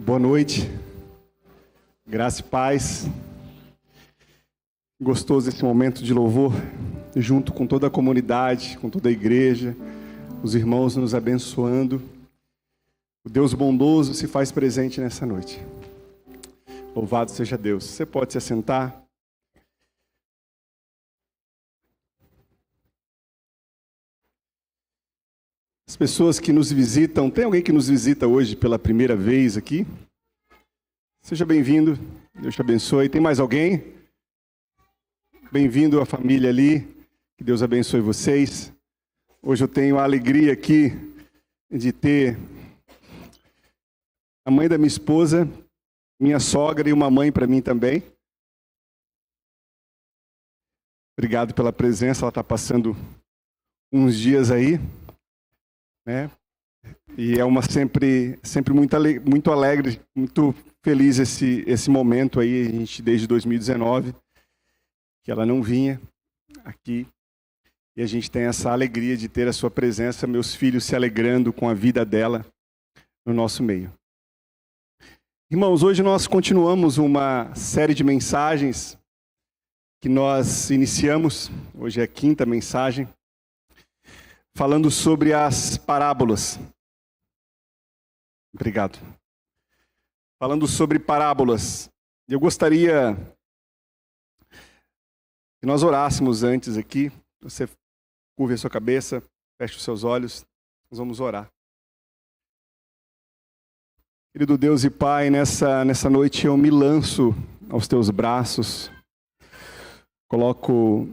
Boa noite, graça e paz. Gostoso esse momento de louvor, junto com toda a comunidade, com toda a igreja, os irmãos nos abençoando. O Deus bondoso se faz presente nessa noite. Louvado seja Deus. Você pode se assentar. As pessoas que nos visitam, tem alguém que nos visita hoje pela primeira vez aqui? Seja bem-vindo, Deus te abençoe. Tem mais alguém? Bem-vindo à família ali, que Deus abençoe vocês. Hoje eu tenho a alegria aqui de ter a mãe da minha esposa, minha sogra e uma mãe para mim também. Obrigado pela presença, ela está passando uns dias aí. Né? E é uma sempre muito alegre, muito feliz esse momento aí, a gente desde 2019, que ela não vinha aqui, e a gente tem essa alegria de ter a sua presença, meus filhos se alegrando com a vida dela no nosso meio. Irmãos, hoje nós continuamos uma série de mensagens que nós iniciamos, hoje é a 5ª mensagem, falando sobre as parábolas. Obrigado. Falando sobre parábolas. Eu gostaria que nós orássemos antes aqui. Você curve a sua cabeça, feche os seus olhos. Nós vamos orar. Querido Deus e Pai, nessa noite eu me lanço aos teus braços. Coloco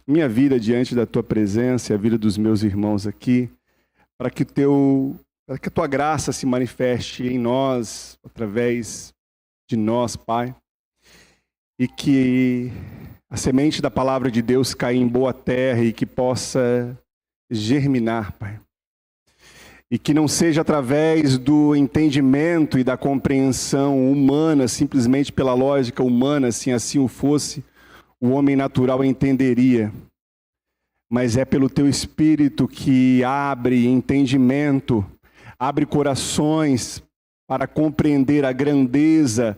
minha vida diante da tua presença e a vida dos meus irmãos aqui, para que a tua graça se manifeste em nós, através de nós, Pai, e que a semente da palavra de Deus caia em boa terra e que possa germinar, Pai. E que não seja através do entendimento e da compreensão humana, simplesmente pela lógica humana, se assim o fosse, o homem natural entenderia, mas é pelo teu Espírito que abre entendimento, abre corações para compreender a grandeza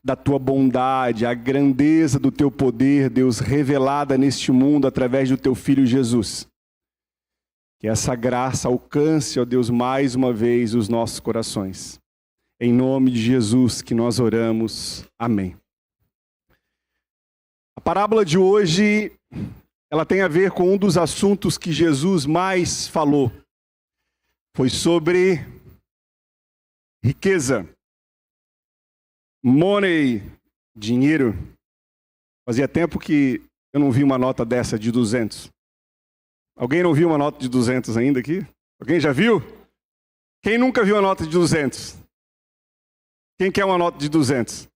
da tua bondade, a grandeza do teu poder, Deus, revelada neste mundo através do teu Filho Jesus. Que essa graça alcance, ó Deus, mais uma vez os nossos corações. Em nome de Jesus que nós oramos. Amém. A parábola de hoje, ela tem a ver com um dos assuntos que Jesus mais falou. Foi sobre riqueza, money, dinheiro. Fazia tempo que eu não vi uma nota dessa de 200. Alguém não viu uma nota de 200 ainda aqui? Alguém já viu? Quem nunca viu uma nota de 200? Quem quer uma nota de 200?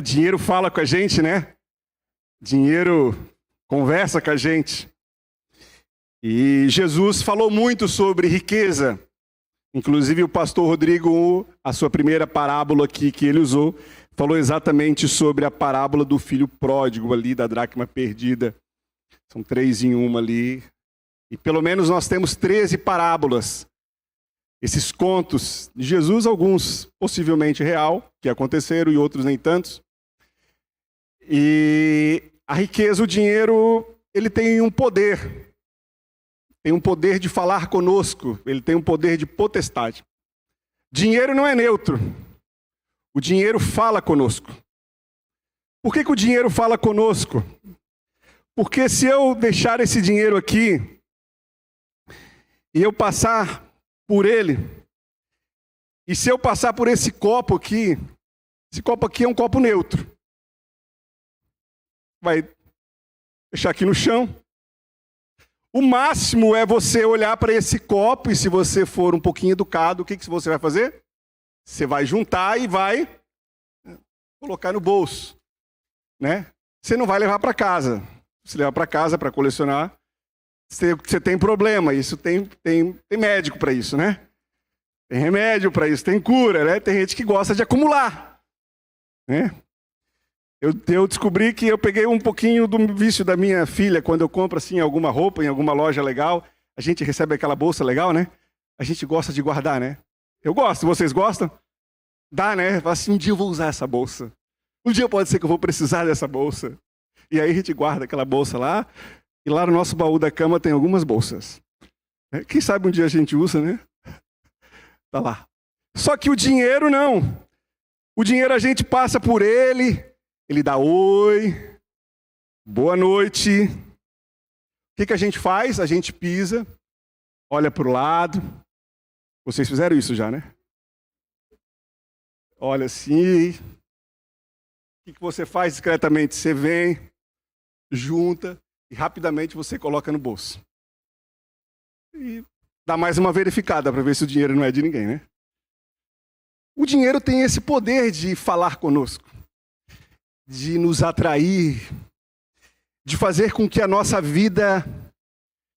Dinheiro fala com a gente, né? Dinheiro conversa com a gente. E Jesus falou muito sobre riqueza. Inclusive o pastor Rodrigo, a sua primeira parábola aqui que ele usou, falou exatamente sobre a parábola do filho pródigo ali, da dracma perdida. São 3 em uma ali. E pelo menos nós temos 13 parábolas. Esses contos de Jesus, alguns possivelmente real, que aconteceram, e outros nem tantos. E a riqueza, o dinheiro, ele tem um poder. Tem um poder de falar conosco. Ele tem um poder de potestade. Dinheiro não é neutro. O dinheiro fala conosco. Por que o dinheiro fala conosco? Porque se eu deixar esse dinheiro aqui e eu passar por ele, e se eu passar por esse copo aqui é um copo neutro. Vai deixar aqui no chão. O máximo é você olhar para esse copo e se você for um pouquinho educado, o que você vai fazer? Você vai juntar e vai colocar no bolso, né? Você não vai levar para casa. Se levar para casa para colecionar, você tem problema. Isso tem médico para isso, né? Tem remédio para isso, tem cura, né? Tem gente que gosta de acumular, né? Eu descobri que eu peguei um pouquinho do vício da minha filha quando eu compro assim alguma roupa em alguma loja legal. A gente recebe aquela bolsa legal, né? A gente gosta de guardar, né? Eu gosto, vocês gostam? Dá, né? Fala assim, um dia eu vou usar essa bolsa. Um dia pode ser que eu vou precisar dessa bolsa. E aí a gente guarda aquela bolsa lá, e lá no nosso baú da cama tem algumas bolsas. Quem sabe um dia a gente usa, né? Tá lá. Só que o dinheiro não. O dinheiro a gente passa por ele dá oi, boa noite. O que a gente faz? A gente pisa, olha para o lado. Vocês fizeram isso já, né? Olha assim. O que você faz discretamente? Você vem, junta e rapidamente você coloca no bolso. E dá mais uma verificada para ver se o dinheiro não é de ninguém, né? O dinheiro tem esse poder de falar conosco, de nos atrair, de fazer com que a nossa vida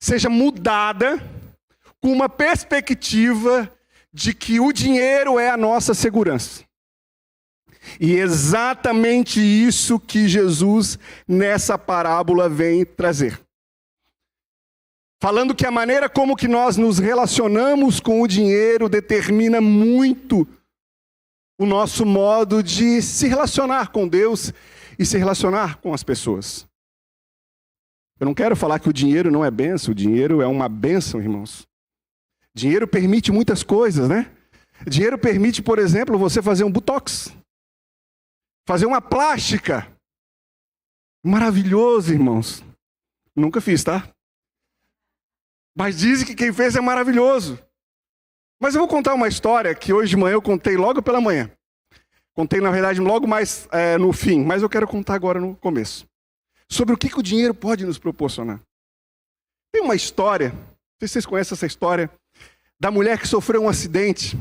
seja mudada com uma perspectiva de que o dinheiro é a nossa segurança. E exatamente isso que Jesus, nessa parábola, vem trazer. Falando que a maneira como que nós nos relacionamos com o dinheiro determina muito o nosso modo de se relacionar com Deus e se relacionar com as pessoas. Eu não quero falar que o dinheiro não é bênção, o dinheiro é uma bênção, irmãos. Dinheiro permite muitas coisas, né? Dinheiro permite, por exemplo, você fazer um botox, fazer uma plástica. Maravilhoso, irmãos. Nunca fiz, tá? Mas dizem que quem fez é maravilhoso. Mas eu vou contar uma história que hoje de manhã eu contei logo pela manhã. Contei, na verdade, logo mais no fim, mas eu quero contar agora no começo. Sobre o que o dinheiro pode nos proporcionar. Tem uma história, não sei se vocês conhecem essa história, da mulher que sofreu um acidente.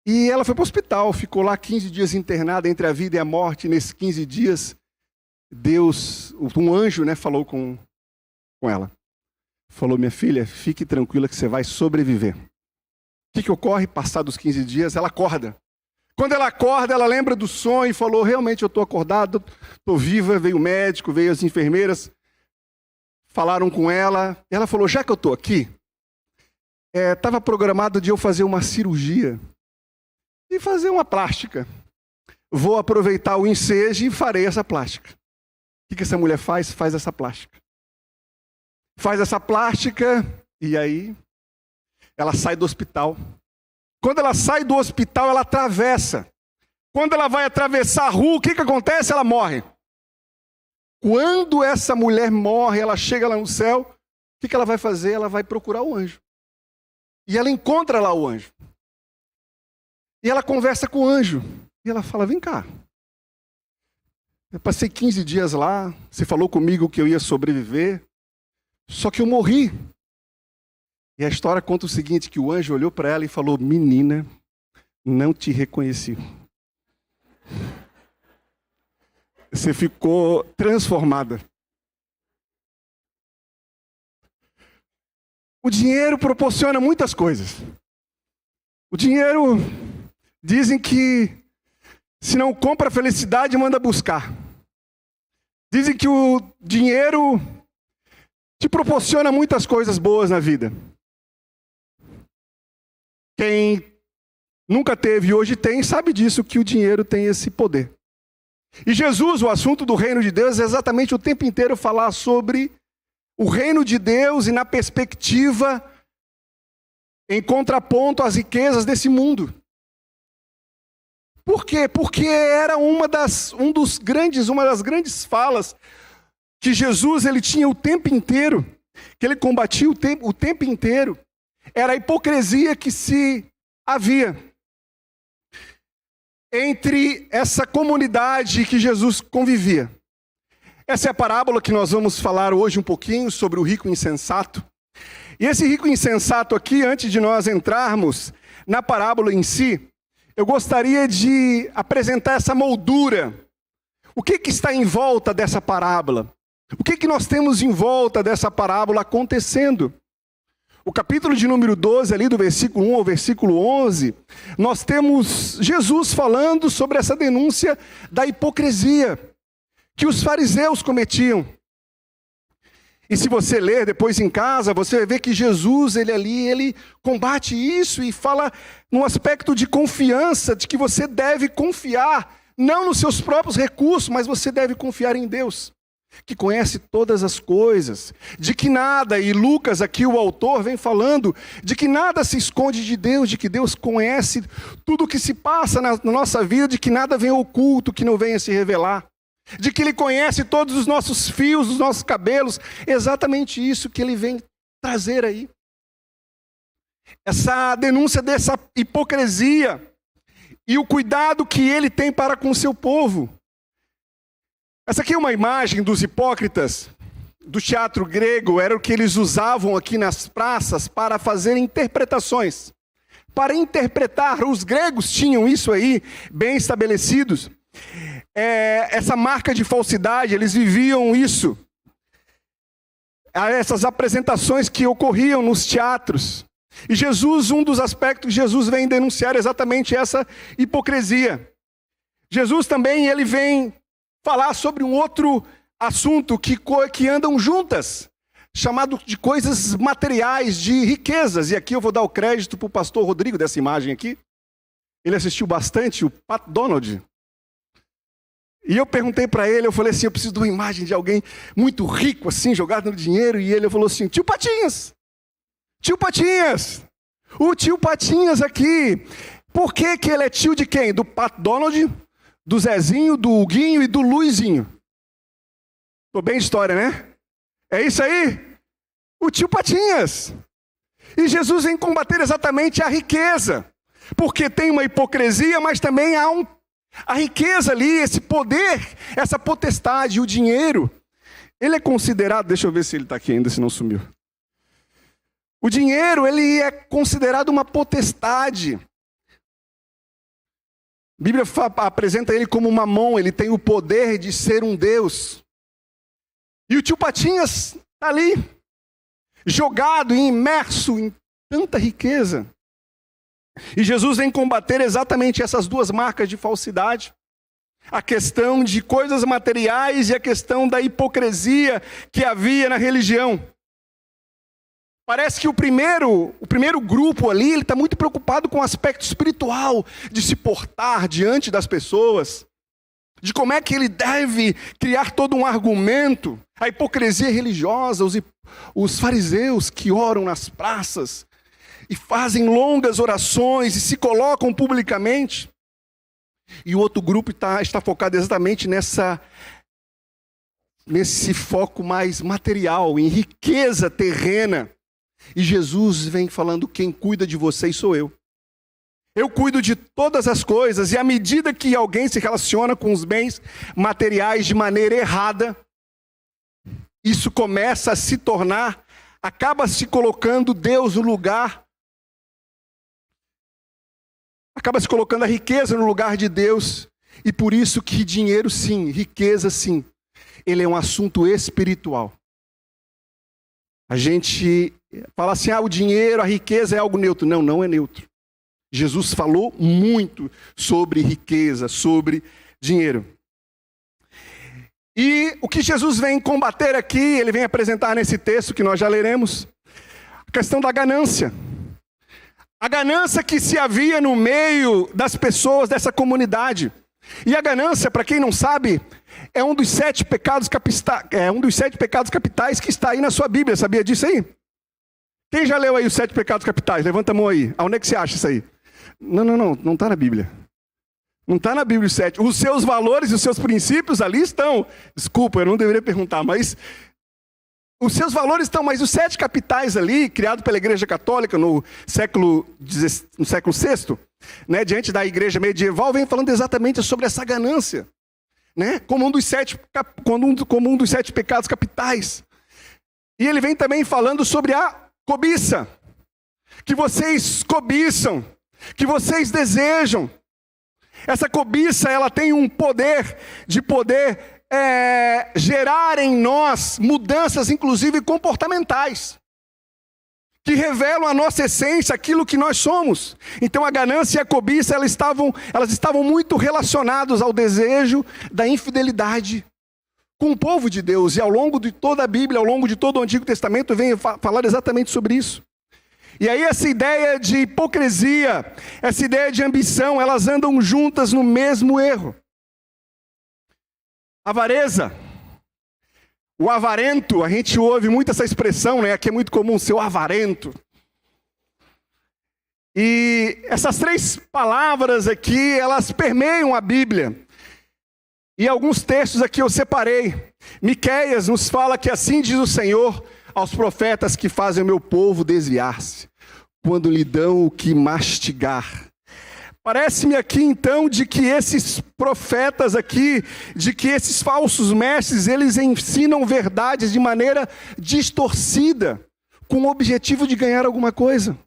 E ela foi para o hospital, ficou lá 15 dias internada entre a vida e a morte. E nesses 15 dias, Deus, um anjo, né, falou com ela. Falou, minha filha, fique tranquila que você vai sobreviver. O que ocorre? Passados 15 dias, ela acorda. Quando ela acorda, ela lembra do sonho e falou, realmente eu estou acordada, estou viva. Veio o médico, veio as enfermeiras, falaram com ela. E ela falou, já que eu estou aqui, estava programado de eu fazer uma cirurgia e fazer uma plástica. Vou aproveitar o ensejo e farei essa plástica. O que essa mulher faz? Faz essa plástica. Faz essa plástica e aí ela sai do hospital. Quando ela sai do hospital, ela atravessa. Quando ela vai atravessar a rua, o que acontece? Ela morre. Quando essa mulher morre, ela chega lá no céu, o que ela vai fazer? Ela vai procurar o anjo. E ela encontra lá o anjo. E ela conversa com o anjo. E ela fala, vem cá. Eu passei 15 dias lá, você falou comigo que eu ia sobreviver, só que eu morri. E a história conta o seguinte, que o anjo olhou para ela e falou, menina, não te reconheci. Você ficou transformada. O dinheiro proporciona muitas coisas. O dinheiro, dizem que se não compra a felicidade, manda buscar. Dizem que o dinheiro te proporciona muitas coisas boas na vida. Quem nunca teve e hoje tem, sabe disso, que o dinheiro tem esse poder. E Jesus, o assunto do reino de Deus, é exatamente o tempo inteiro falar sobre o reino de Deus e na perspectiva, em contraponto às riquezas desse mundo. Por quê? Porque era uma das grandes falas que Jesus ele tinha o tempo inteiro, que ele combatia o tempo inteiro, era a hipocrisia que se havia entre essa comunidade que Jesus convivia. Essa é a parábola que nós vamos falar hoje um pouquinho sobre o rico insensato. E esse rico insensato aqui, antes de nós entrarmos na parábola em si, eu gostaria de apresentar essa moldura. O que está em volta dessa parábola? O que nós temos em volta dessa parábola acontecendo? O capítulo de número 12, ali do versículo 1 ao versículo 11, nós temos Jesus falando sobre essa denúncia da hipocrisia que os fariseus cometiam. E se você ler depois em casa, você vai ver que Jesus, ele combate isso e fala num aspecto de confiança, de que você deve confiar, não nos seus próprios recursos, mas você deve confiar em Deus, que conhece todas as coisas, de que nada, e Lucas aqui o autor vem falando, de que nada se esconde de Deus, de que Deus conhece tudo o que se passa na nossa vida, de que nada vem oculto, que não venha se revelar. De que Ele conhece todos os nossos fios, os nossos cabelos, exatamente isso que Ele vem trazer aí. Essa denúncia dessa hipocrisia e o cuidado que Ele tem para com o seu povo. Essa aqui é uma imagem dos hipócritas do teatro grego, era o que eles usavam aqui nas praças para fazer interpretações. Para interpretar, os gregos tinham isso aí bem estabelecidos. Essa marca de falsidade, eles viviam isso. Essas apresentações que ocorriam nos teatros. E Jesus, um dos aspectos que Jesus vem denunciar exatamente essa hipocrisia. Jesus também, ele vem falar sobre um outro assunto que andam juntas, chamado de coisas materiais, de riquezas. E aqui eu vou dar o crédito para o pastor Rodrigo dessa imagem aqui. Ele assistiu bastante o Pat Donald. E eu perguntei para ele, eu falei assim, eu preciso de uma imagem de alguém muito rico, assim, jogado no dinheiro. E ele falou assim, tio Patinhas, o tio Patinhas aqui. Por que que ele é tio de quem? Do Pat Donald, do Zezinho, do Huguinho e do Luizinho. Tô bem de história, né? É isso aí? O tio Patinhas. E Jesus vem combater exatamente a riqueza. Porque tem uma hipocrisia, mas também há a riqueza ali, esse poder, essa potestade, o dinheiro, ele é considerado, deixa eu ver se ele está aqui ainda, se não sumiu. O dinheiro, ele é considerado uma potestade. A Bíblia apresenta ele como Mamon, ele tem o poder de ser um Deus. E o tio Patinhas está ali, jogado e imerso em tanta riqueza. E Jesus vem combater exatamente essas duas marcas de falsidade. A questão de coisas materiais e a questão da hipocrisia que havia na religião. Parece que o primeiro grupo ali, ele está muito preocupado com o aspecto espiritual, de se portar diante das pessoas, de como é que ele deve criar todo um argumento. A hipocrisia religiosa, os fariseus que oram nas praças, e fazem longas orações e se colocam publicamente. E o outro grupo está focado exatamente nesse foco mais material, em riqueza terrena. E Jesus vem falando, quem cuida de vocês sou eu. Eu cuido de todas as coisas, e à medida que alguém se relaciona com os bens materiais de maneira errada, isso começa a se tornar, acaba se colocando Deus no lugar, acaba se colocando a riqueza no lugar de Deus, e por isso que dinheiro sim, riqueza sim, ele é um assunto espiritual. A gente fala assim, o dinheiro, a riqueza é algo neutro. Não, não é neutro. Jesus falou muito sobre riqueza, sobre dinheiro. E o que Jesus vem combater aqui, ele vem apresentar nesse texto que nós já leremos, a questão da ganância. A ganância que se havia no meio das pessoas dessa comunidade. E a ganância, para quem não sabe, é um dos 7 pecados capitais que está aí na sua Bíblia. Sabia disso aí? Quem já leu aí os 7 pecados capitais? Levanta a mão aí. Aonde é que você acha isso aí? Não está na Bíblia. Não está na Bíblia os 7. Os seus valores e os seus princípios ali estão. Desculpa, eu não deveria perguntar, mas os seus valores estão, mas os 7 capitais ali, criado pela Igreja Católica no século VI, né, diante da Igreja medieval, vem falando exatamente sobre essa ganância, né, como um dos 7 pecados capitais. E ele vem também falando sobre a cobiça, que vocês cobiçam, que vocês desejam. Essa cobiça, ela tem um poder de gerar em nós mudanças, inclusive comportamentais, que revelam a nossa essência, aquilo que nós somos. Então a ganância e a cobiça, elas estavam muito relacionadas ao desejo da infidelidade com o povo de Deus. E ao longo de toda a Bíblia, ao longo de todo o Antigo Testamento, vem falar exatamente sobre isso. E aí essa ideia de hipocrisia, essa ideia de ambição, elas andam juntas no mesmo erro. Avareza. O avarento, a gente ouve muito essa expressão, né? Aqui é muito comum ser o avarento. E essas três palavras aqui, elas permeiam a Bíblia. E alguns textos aqui eu separei. Miqueias nos fala que assim diz o Senhor aos profetas que fazem o meu povo desviar-se, quando lhe dão o que mastigar. Parece-me aqui então de que esses profetas aqui, de que esses falsos mestres, eles ensinam verdades de maneira distorcida, com o objetivo de ganhar alguma coisa.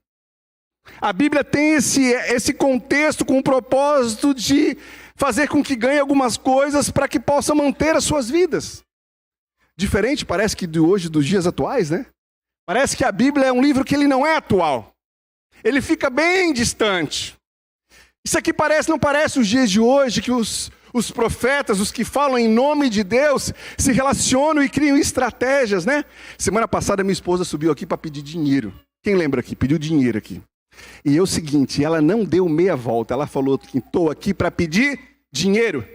A Bíblia tem esse contexto com o propósito de fazer com que ganhe algumas coisas para que possa manter as suas vidas. Diferente, parece que de hoje, dos dias atuais, né? Parece que a Bíblia é um livro que ele não é atual. Ele fica bem distante. Isso aqui não parece os dias de hoje, que os profetas, os que falam em nome de Deus, se relacionam e criam estratégias, né? Semana passada minha esposa subiu aqui para pedir dinheiro. Quem lembra aqui? Pediu dinheiro aqui. E é o seguinte, ela não deu meia volta, ela falou que estou aqui para pedir dinheiro.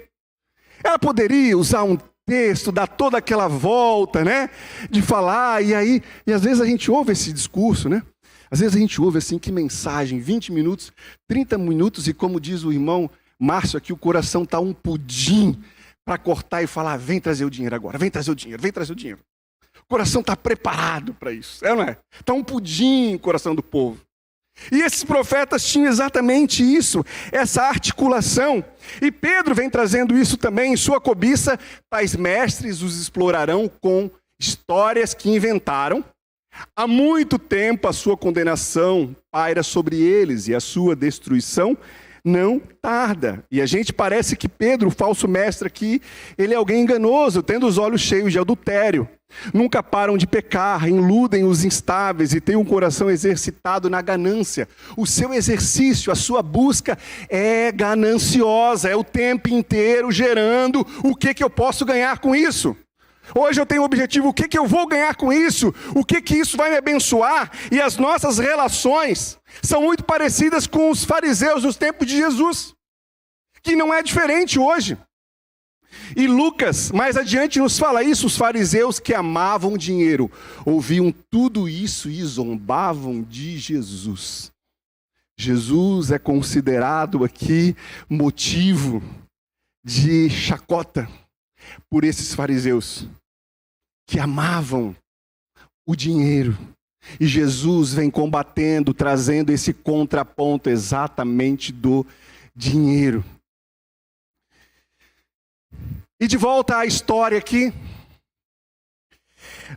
Ela poderia usar um texto, dar toda aquela volta, né? De falar, e às vezes a gente ouve esse discurso, né? Às vezes a gente ouve assim, que mensagem, 20 minutos, 30 minutos, e como diz o irmão Márcio aqui, o coração está um pudim para cortar e falar, vem trazer o dinheiro agora, vem trazer o dinheiro, vem trazer o dinheiro. O coração está preparado para isso, não é? Está um pudim no coração do povo. E esses profetas tinham exatamente isso, essa articulação. E Pedro vem trazendo isso também, em sua cobiça, tais mestres os explorarão com histórias que inventaram. Há muito tempo a sua condenação paira sobre eles e a sua destruição não tarda. E a gente parece que Pedro, o falso mestre aqui, ele é alguém enganoso, tendo os olhos cheios de adultério. Nunca param de pecar, iludem os instáveis e têm um coração exercitado na ganância. O seu exercício, a sua busca é gananciosa, é o tempo inteiro gerando o que eu posso ganhar com isso. Hoje eu tenho o objetivo, o que eu vou ganhar com isso? O que isso vai me abençoar? E as nossas relações são muito parecidas com os fariseus dos tempos de Jesus, que não é diferente hoje. E Lucas, mais adiante, nos fala isso, os fariseus que amavam dinheiro, ouviam tudo isso e zombavam de Jesus. Jesus é considerado aqui motivo de chacota por esses fariseus que amavam o dinheiro. E Jesus vem combatendo, trazendo esse contraponto exatamente do dinheiro. E de volta à história aqui,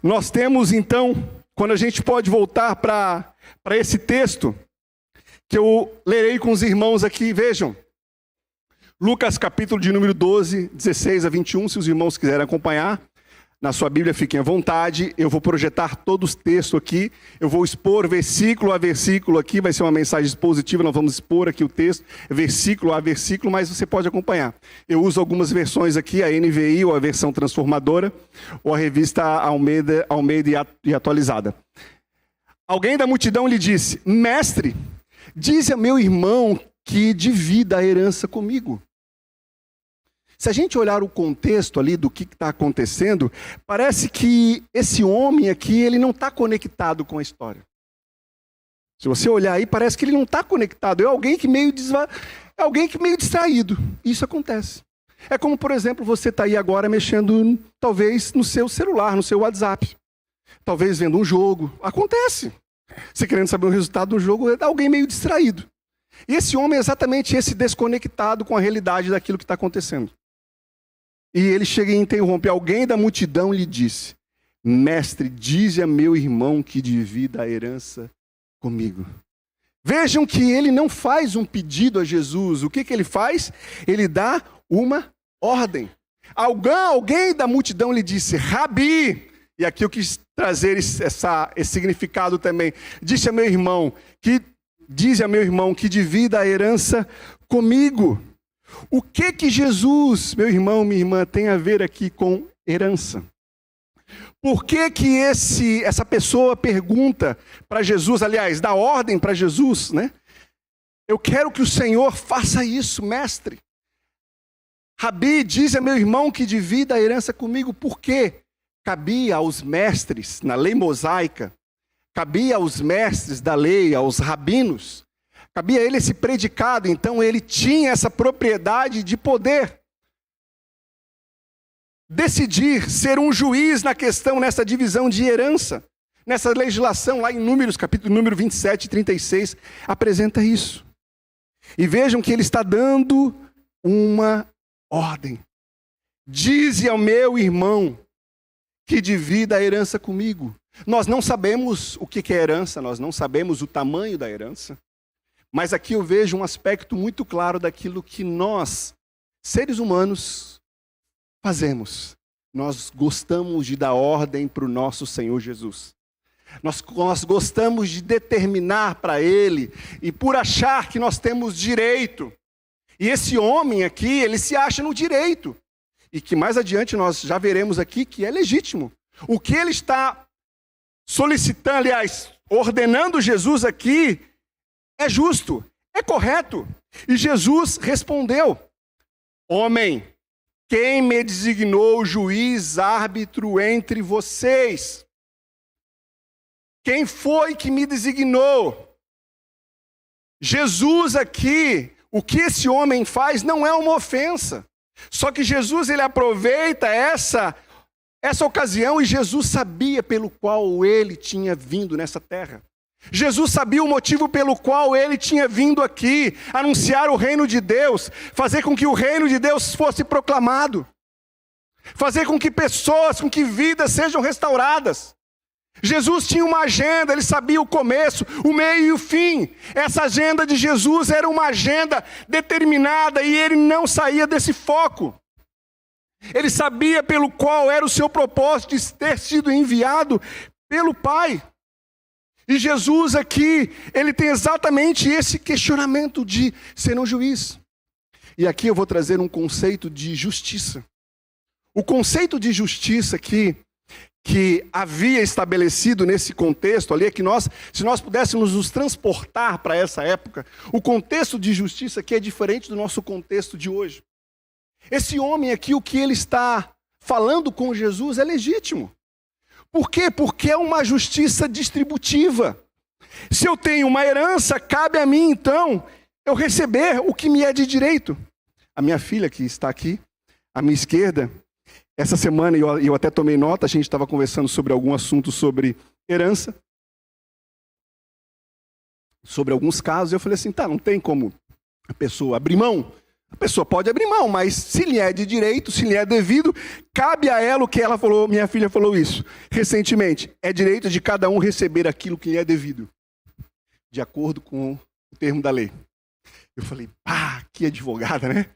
nós temos então, quando a gente pode voltar para esse texto, que eu lerei com os irmãos aqui, vejam. Lucas capítulo de número 12, 16 a 21, se os irmãos quiserem acompanhar. Na sua Bíblia, fiquem à vontade, eu vou projetar todos os textos aqui, eu vou expor versículo a versículo aqui, vai ser uma mensagem expositiva, nós vamos expor aqui o texto, versículo a versículo, mas você pode acompanhar. Eu uso algumas versões aqui, a NVI, ou a versão transformadora, ou a revista Almeida e atualizada. Alguém da multidão lhe disse, mestre, dize a meu irmão que divida a herança comigo. Se a gente olhar o contexto ali do que está acontecendo, parece que esse homem aqui, ele não está conectado com a história. Se você olhar aí, parece que ele não está conectado. É alguém que meio distraído. Isso acontece. É como, por exemplo, você está aí agora mexendo, talvez, no seu celular, no seu WhatsApp. Talvez vendo um jogo. Acontece. Você querendo saber o resultado do jogo, é alguém meio distraído. E esse homem é exatamente esse desconectado com a realidade daquilo que está acontecendo. E ele chega e interrompe. Alguém da multidão lhe disse, mestre, dize a meu irmão que divida a herança comigo. Vejam que ele não faz um pedido a Jesus. O que ele faz? Ele dá uma ordem. Alguém da multidão lhe disse, Rabi, e aqui eu quis trazer esse significado também. Dize a meu irmão que divida a herança comigo. O que Jesus, meu irmão, minha irmã, tem a ver aqui com herança. Por que que essa pessoa pergunta para Jesus, aliás, dá ordem para Jesus, né? Eu quero que o Senhor faça isso, mestre. Rabi, diz a meu irmão que divida a herança comigo. Por quê? Cabia aos mestres, na lei mosaica, cabia aos mestres da lei, aos rabinos, cabia a ele esse predicado, então ele tinha essa propriedade de poder decidir, ser um juiz na questão, nessa divisão de herança. Nessa legislação, lá em Números, capítulo número 27 e 36, apresenta isso. E vejam que ele está dando uma ordem. Dize ao meu irmão que divida a herança comigo. Nós não sabemos o que é herança, nós não sabemos o tamanho da herança. Mas aqui eu vejo um aspecto muito claro daquilo que nós, seres humanos, fazemos. Nós gostamos de dar ordem para o nosso Senhor Jesus. Nós gostamos de determinar para Ele, e por achar que nós temos direito. E esse homem aqui, ele se acha no direito. E que mais adiante nós já veremos aqui que é legítimo. O que ele está solicitando, aliás, ordenando Jesus aqui, é justo, é correto. E Jesus respondeu: homem, quem me designou juiz, árbitro entre vocês? Quem foi que me designou? Jesus aqui, o que esse homem faz não é uma ofensa. Só que Jesus, ele aproveita essa ocasião, e Jesus sabia pelo qual ele tinha vindo nessa terra. Jesus sabia o motivo pelo qual ele tinha vindo aqui, anunciar o reino de Deus, fazer com que o reino de Deus fosse proclamado, fazer com que pessoas, com que vidas sejam restauradas. Jesus tinha uma agenda, ele sabia o começo, o meio e o fim. Essa agenda de Jesus era uma agenda determinada e ele não saía desse foco. Ele sabia pelo qual era o seu propósito de ter sido enviado pelo Pai. E Jesus aqui, ele tem exatamente esse questionamento de ser um juiz. E aqui eu vou trazer um conceito de justiça. O conceito de justiça aqui, que havia estabelecido nesse contexto ali, é que se nós pudéssemos nos transportar para essa época, o contexto de justiça aqui é diferente do nosso contexto de hoje. Esse homem aqui, o que ele está falando com Jesus é legítimo. Por quê? Porque é uma justiça distributiva. Se eu tenho uma herança, cabe a mim, então, eu receber o que me é de direito. A minha filha, que está aqui, à minha esquerda, essa semana, eu até tomei nota, a gente estava conversando sobre algum assunto sobre herança, sobre alguns casos, eu falei assim, não tem como a pessoa abrir mão. A pessoa pode abrir mão, mas se lhe é de direito, se lhe é devido, cabe a ela o que ela falou, minha filha falou isso recentemente, é direito de cada um receber aquilo que lhe é devido, de acordo com o termo da lei. Eu falei, que advogada, né?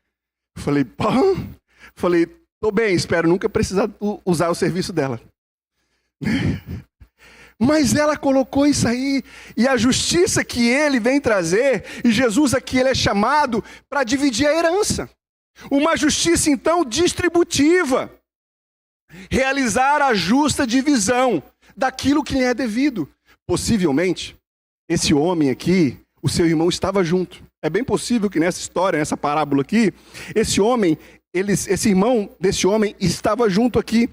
Eu falei, tô bem, espero nunca precisar usar o serviço dela. Mas ela colocou isso aí, e a justiça que ele vem trazer, e Jesus aqui ele é chamado para dividir a herança. Uma justiça então distributiva. Realizar a justa divisão daquilo que lhe é devido. Possivelmente, esse homem aqui, o seu irmão estava junto. É bem possível que nessa história, nessa parábola aqui, esse irmão desse homem estava junto aqui.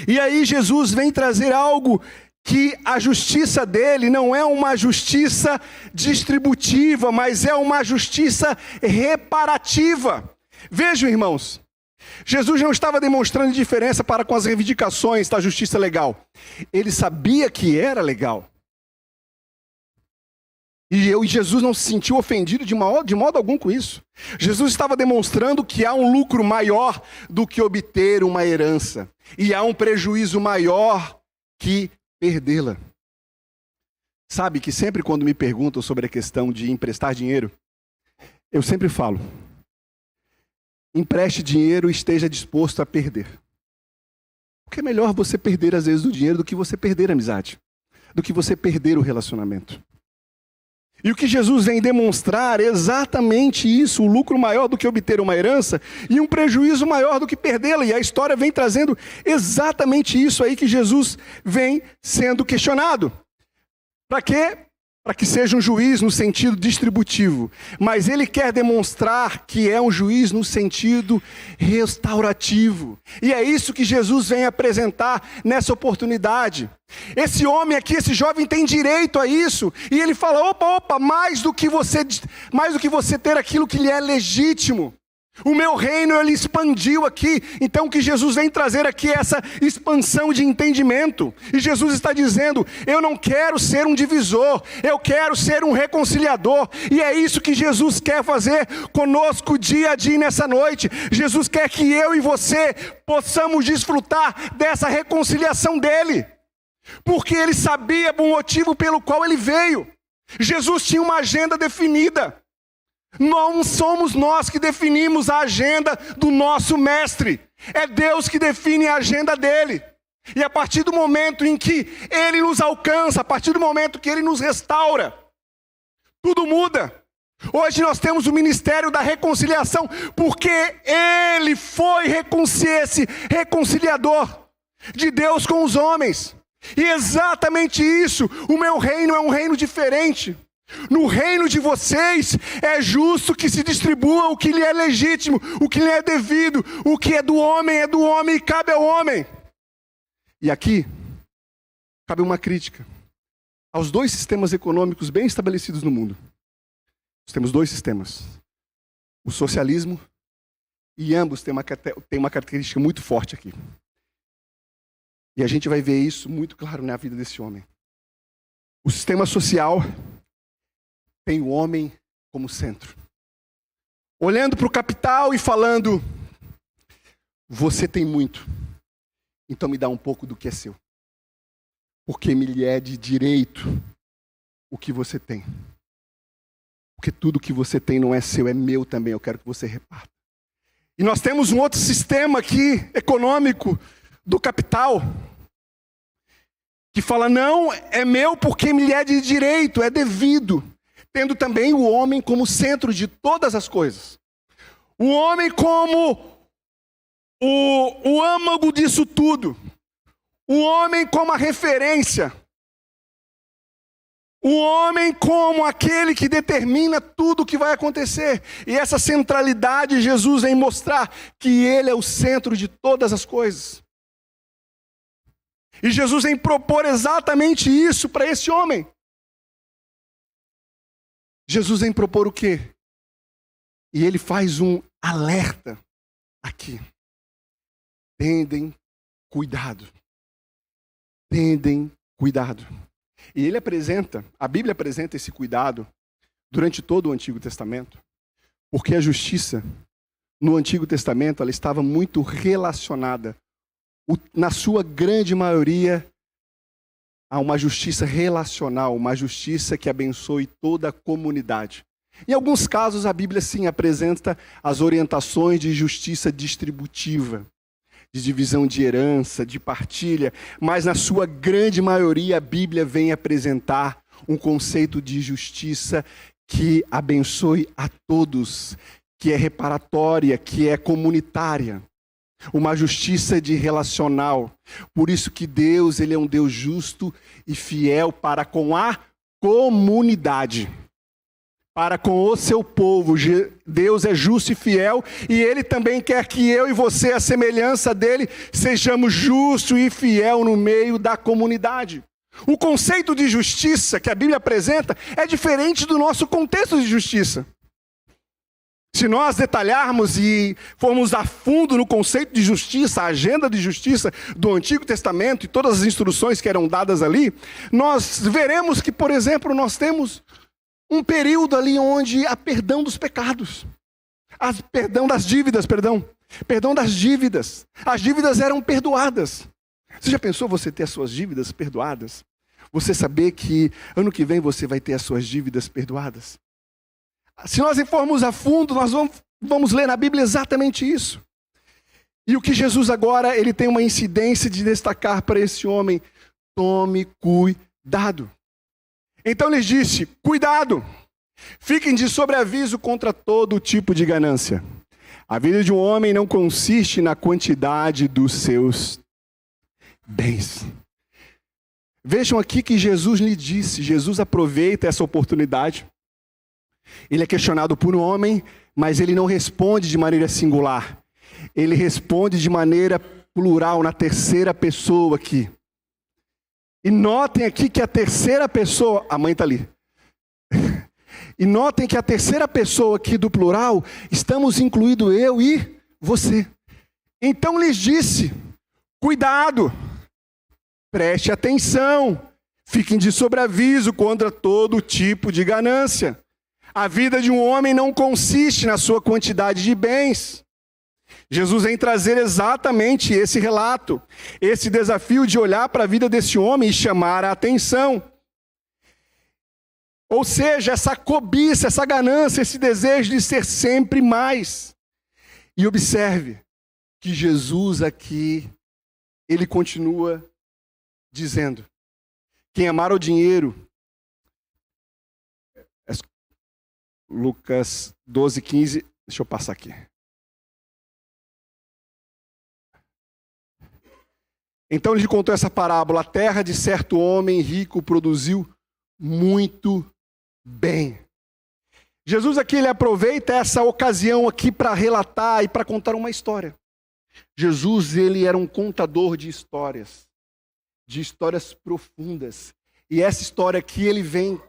E aí Jesus vem trazer algo que a justiça dele não é uma justiça distributiva, mas é uma justiça reparativa. Vejam, irmãos, Jesus não estava demonstrando diferença para com as reivindicações da justiça legal. Ele sabia que era legal. E Jesus não se sentiu ofendido de modo algum com isso. Jesus estava demonstrando que há um lucro maior do que obter uma herança. E há um prejuízo maior que perdê-la. Sabe que sempre quando me perguntam sobre a questão de emprestar dinheiro, eu sempre falo, empreste dinheiro e esteja disposto a perder. Porque é melhor você perder às vezes o dinheiro do que você perder a amizade, do que você perder o relacionamento. E o que Jesus vem demonstrar é exatamente isso, o lucro maior do que obter uma herança e um prejuízo maior do que perdê-la. E a história vem trazendo exatamente isso aí que Jesus vem sendo questionado. Para quê? Para que seja um juiz no sentido distributivo. Mas ele quer demonstrar que é um juiz no sentido restaurativo. E é isso que Jesus vem apresentar nessa oportunidade. Esse homem aqui, esse jovem tem direito a isso. E ele fala, opa, mais do que você ter aquilo que lhe é legítimo. O meu reino, ele expandiu aqui. Então o que Jesus vem trazer aqui é essa expansão de entendimento. E Jesus está dizendo, eu não quero ser um divisor, eu quero ser um reconciliador. E é isso que Jesus quer fazer conosco dia a dia nessa noite. Jesus quer que eu e você possamos desfrutar dessa reconciliação dele. Porque ele sabia o motivo pelo qual ele veio. Jesus tinha uma agenda definida. Não somos nós que definimos a agenda do nosso mestre. É Deus que define a agenda dele. E a partir do momento em que ele nos alcança, a partir do momento que ele nos restaura, tudo muda. Hoje nós temos o ministério da reconciliação, porque ele foi esse reconciliador de Deus com os homens. E exatamente isso, o meu reino é um reino diferente. No reino de vocês é justo que se distribua o que lhe é legítimo, o que lhe é devido, o que é do homem e cabe ao homem. E aqui cabe uma crítica aos dois sistemas econômicos bem estabelecidos no mundo. Nós temos dois sistemas, o socialismo, e ambos têm uma característica muito forte aqui. E a gente vai ver isso muito claro na vida desse homem. O sistema social tem o homem como centro. Olhando para o capital e falando, você tem muito, então me dá um pouco do que é seu. Porque me é de direito o que você tem. Porque tudo que você tem não é seu, é meu também, eu quero que você reparta. E nós temos um outro sistema aqui, econômico, do capital, que fala, não, é meu porque me é de direito, é devido. Tendo também o homem como centro de todas as coisas. O homem como o âmago disso tudo. O homem como a referência. O homem como aquele que determina tudo o que vai acontecer. E essa centralidade Jesus vem mostrar que ele é o centro de todas as coisas. E Jesus vem propor exatamente isso para esse homem. Jesus vem propor o quê? E ele faz um alerta aqui. Tendem cuidado. Tendem cuidado. E a Bíblia apresenta esse cuidado durante todo o Antigo Testamento, porque a justiça no Antigo Testamento ela estava muito relacionada, na sua grande maioria, a uma justiça relacional, uma justiça que abençoe toda a comunidade. Em alguns casos, a Bíblia sim apresenta as orientações de justiça distributiva, de divisão de herança, de partilha, mas na sua grande maioria a Bíblia vem apresentar um conceito de justiça que abençoe a todos, que é reparatória, que é comunitária. Uma justiça de relacional. Por isso que Deus, ele é um Deus justo e fiel para com a comunidade. Para com o seu povo. Deus é justo e fiel e ele também quer que eu e você, a semelhança dele, sejamos justos e fiel no meio da comunidade. O conceito de justiça que a Bíblia apresenta é diferente do nosso contexto de justiça. Se nós detalharmos e formos a fundo no conceito de justiça, a agenda de justiça do Antigo Testamento e todas as instruções que eram dadas ali, nós veremos que, por exemplo, nós temos um período ali onde há perdão dos pecados. Perdão das dívidas. As dívidas eram perdoadas. Você já pensou você ter as suas dívidas perdoadas? Você saber que ano que vem você vai ter as suas dívidas perdoadas? Se nós formos a fundo, nós vamos ler na Bíblia exatamente isso. E o que Jesus agora, ele tem uma incidência de destacar para esse homem, tome cuidado. Então lhes disse: cuidado, fiquem de sobreaviso contra todo tipo de ganância. A vida de um homem não consiste na quantidade dos seus bens. Vejam aqui que Jesus lhe disse, Jesus aproveita essa oportunidade. Ele é questionado por um homem, mas ele não responde de maneira singular. Ele responde de maneira plural, na terceira pessoa aqui. E notem aqui que a terceira pessoa, a mãe está ali. E notem que a terceira pessoa aqui do plural, estamos incluído eu e você. Então lhes disse: cuidado, preste atenção, fiquem de sobreaviso contra todo tipo de ganância. A vida de um homem não consiste na sua quantidade de bens. Jesus vem trazer exatamente esse relato, esse desafio de olhar para a vida desse homem e chamar a atenção. Ou seja, essa cobiça, essa ganância, esse desejo de ser sempre mais. E observe que Jesus aqui, ele continua dizendo: quem amar o dinheiro, Lucas 12:15, deixa eu passar aqui. Então ele contou essa parábola: a terra de certo homem rico produziu muito bem. Jesus aqui, ele aproveita essa ocasião aqui para relatar e para contar uma história. Jesus, ele era um contador de histórias profundas. E essa história aqui, ele vem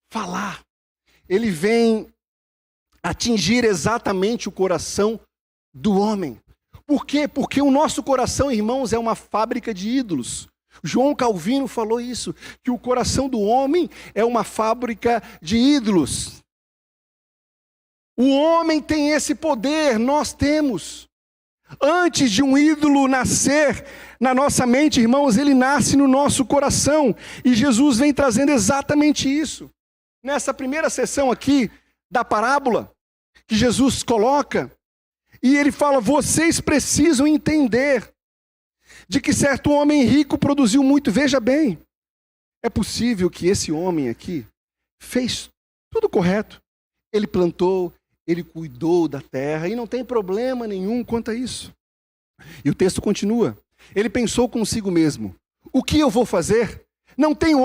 falar, ele vem atingir exatamente o coração do homem. Por quê? Porque o nosso coração, irmãos, é uma fábrica de ídolos. João Calvino falou isso, que o coração do homem é uma fábrica de ídolos. O homem tem esse poder, nós temos. Antes de um ídolo nascer na nossa mente, irmãos, ele nasce no nosso coração. E Jesus vem trazendo exatamente isso. Nessa primeira sessão aqui da parábola, que Jesus coloca, e ele fala: vocês precisam entender de que certo homem rico produziu muito. Veja bem, é possível que esse homem aqui fez tudo correto. Ele plantou, ele cuidou da terra, e não tem problema nenhum quanto a isso. E o texto continua. Ele pensou consigo mesmo: o que eu vou fazer? Não tenho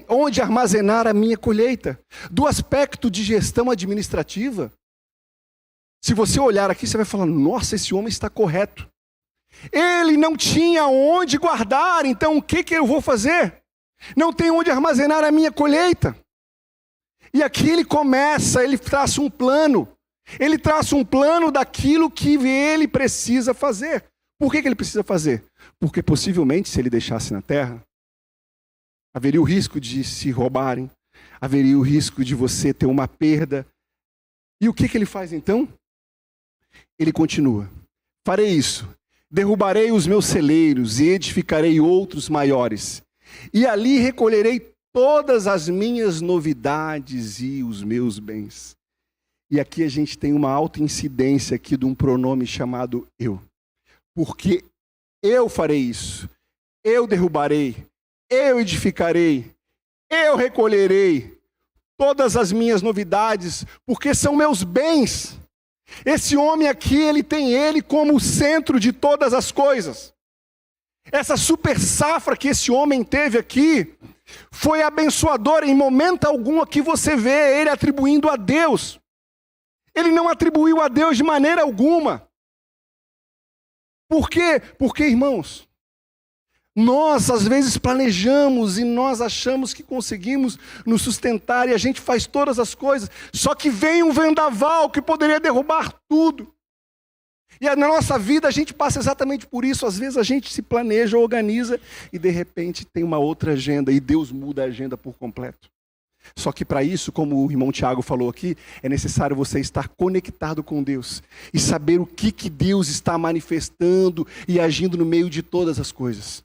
onde armazenar a minha colheita. Do aspecto de gestão administrativa, se você olhar aqui, você vai falar: nossa, esse homem está correto. Ele não tinha onde guardar, então o que eu vou fazer? Não tenho onde armazenar a minha colheita. E aqui ele começa, ele traça um plano. Ele traça um plano daquilo que ele precisa fazer. Por que ele precisa fazer? Porque possivelmente, se ele deixasse na terra, haveria o risco de se roubarem, haveria o risco de você ter uma perda. E o que ele faz então? Ele continua: farei isso, derrubarei os meus celeiros e edificarei outros maiores, e ali recolherei todas as minhas novidades e os meus bens. E aqui a gente tem uma alta incidência aqui de um pronome chamado eu. Porque eu farei isso, eu derrubarei, eu edificarei, eu recolherei todas as minhas novidades, porque são meus bens. Esse homem aqui, ele tem ele como o centro de todas as coisas. Essa super safra que esse homem teve aqui foi abençoadora. Em momento algum aqui você vê ele atribuindo a Deus. Ele não atribuiu a Deus de maneira alguma. Por quê? Porque, irmãos, nós às vezes planejamos e nós achamos que conseguimos nos sustentar e a gente faz todas as coisas, só que vem um vendaval que poderia derrubar tudo. E na nossa vida a gente passa exatamente por isso. Às vezes a gente se planeja, organiza e de repente tem uma outra agenda e Deus muda a agenda por completo. Só que para isso, como o irmão Tiago falou aqui, é necessário você estar conectado com Deus e saber o que Deus está manifestando e agindo no meio de todas as coisas.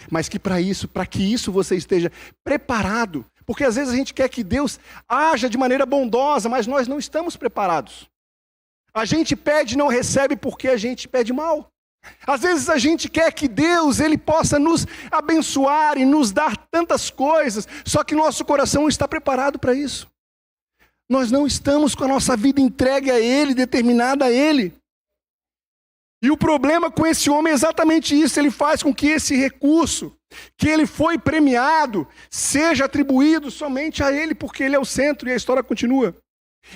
Mas que para que isso você esteja preparado, porque às vezes a gente quer que Deus haja de maneira bondosa, mas nós não estamos preparados. A gente pede e não recebe porque a gente pede mal. Às vezes a gente quer que Deus ele possa nos abençoar e nos dar tantas coisas, só que nosso coração não está preparado para isso. Nós não estamos com a nossa vida entregue a Ele, determinada a Ele. E o problema com esse homem é exatamente isso, ele faz com que esse recurso, que ele foi premiado, seja atribuído somente a ele, porque ele é o centro e a história continua.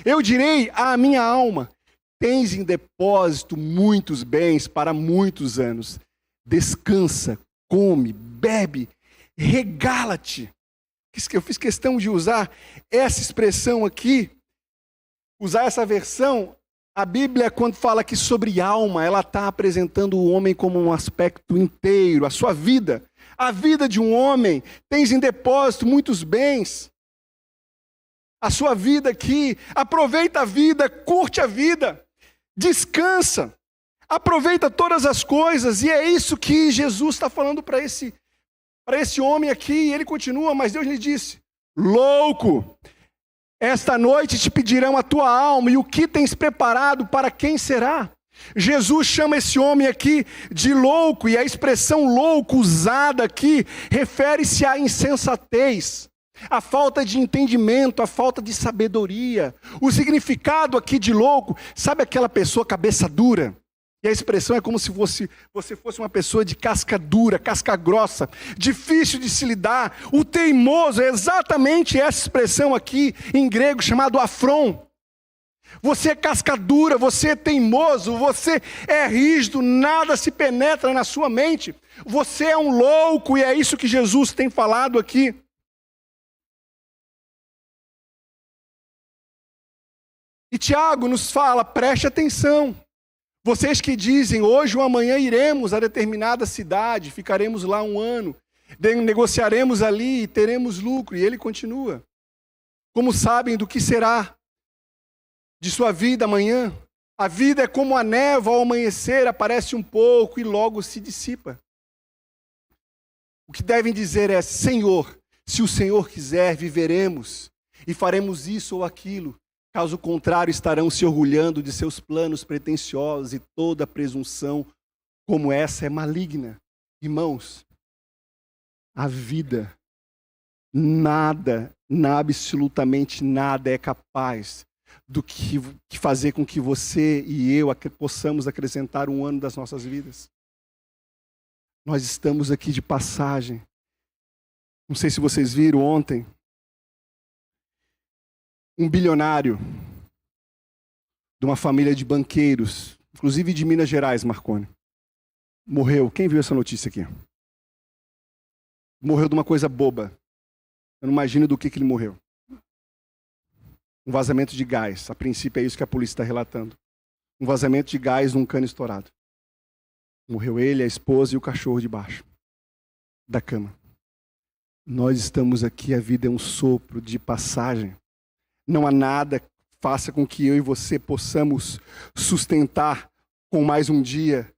Eu direi à minha alma, tens em depósito muitos bens para muitos anos. Descansa, come, bebe, regala-te. Eu fiz questão de usar essa expressão aqui, usar essa versão. A Bíblia, quando fala aqui sobre alma, ela está apresentando o homem como um aspecto inteiro, a sua vida. A vida de um homem, tens em depósito muitos bens. A sua vida aqui, aproveita a vida, curte a vida, descansa, aproveita todas as coisas. E é isso que Jesus está falando para esse homem aqui. E ele continua, mas Deus lhe disse, louco! Esta noite te pedirão a tua alma, e o que tens preparado para quem será? Jesus chama esse homem aqui de louco, e a expressão louco usada aqui refere-se à insensatez, à falta de entendimento, à falta de sabedoria. O significado aqui de louco, sabe aquela pessoa cabeça dura? E a expressão é como se você fosse uma pessoa de casca dura, casca grossa, difícil de se lidar. O teimoso é exatamente essa expressão aqui em grego, chamado afron. Você é casca dura, você é teimoso, você é rígido, nada se penetra na sua mente. Você é um louco, e é isso que Jesus tem falado aqui. E Tiago nos fala, preste atenção. Vocês que dizem, hoje ou amanhã iremos a determinada cidade, ficaremos lá 1 ano, negociaremos ali e teremos lucro. E ele continua. Como sabem do que será de sua vida amanhã? A vida é como a névoa ao amanhecer, aparece um pouco e logo se dissipa. O que devem dizer é, Senhor, se o Senhor quiser, viveremos e faremos isso ou aquilo. Caso contrário, estarão se orgulhando de seus planos pretensiosos, e toda presunção como essa é maligna. Irmãos, a vida, absolutamente nada é capaz do que fazer com que você e eu possamos acrescentar 1 ano das nossas vidas. Nós estamos aqui de passagem. Não sei se vocês viram ontem, um bilionário de uma família de banqueiros, inclusive de Minas Gerais, Marconi, morreu. Quem viu essa notícia aqui? Morreu de uma coisa boba. Eu não imagino do que ele morreu. Um vazamento de gás. A princípio é isso que a polícia está relatando. Um vazamento de gás num cano estourado. Morreu ele, a esposa e o cachorro debaixo da cama. Nós estamos aqui, a vida é um sopro de passagem. Não há nada que faça com que eu e você possamos sustentar com mais um dia.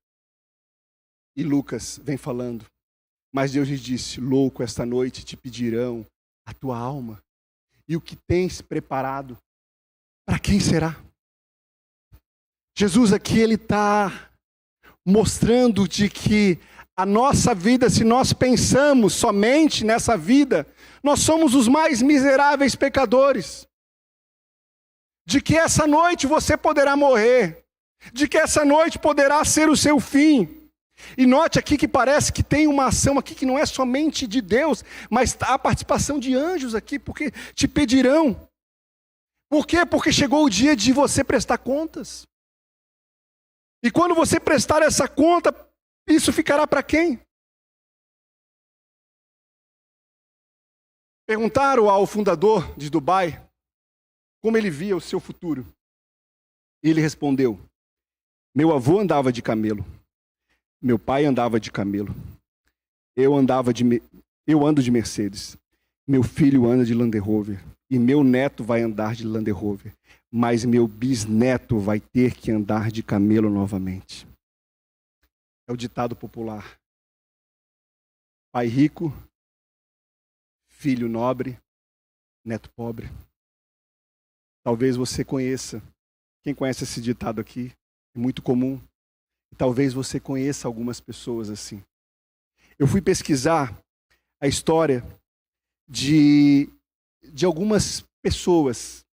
E Lucas vem falando, mas Deus lhe disse, louco, esta noite te pedirão a tua alma. E o que tens preparado, para quem será? Jesus aqui, ele está mostrando de que a nossa vida, se nós pensamos somente nessa vida, nós somos os mais miseráveis pecadores. De que essa noite você poderá morrer, de que essa noite poderá ser o seu fim. E note aqui que parece que tem uma ação aqui que não é somente de Deus, mas há a participação de anjos aqui, porque te pedirão. Por quê? Porque chegou o dia de você prestar contas. E quando você prestar essa conta, isso ficará para quem? Perguntaram ao fundador de Dubai como ele via o seu futuro. E ele respondeu, meu avô andava de camelo, meu pai andava de camelo, eu ando de Mercedes, meu filho anda de Land Rover, e meu neto vai andar de Land Rover, mas meu bisneto vai ter que andar de camelo novamente. É o ditado popular. Pai rico, filho nobre, neto pobre. Talvez você conheça. Quem conhece esse ditado aqui? É muito comum. E talvez você conheça algumas pessoas assim. Eu fui pesquisar a história de algumas pessoas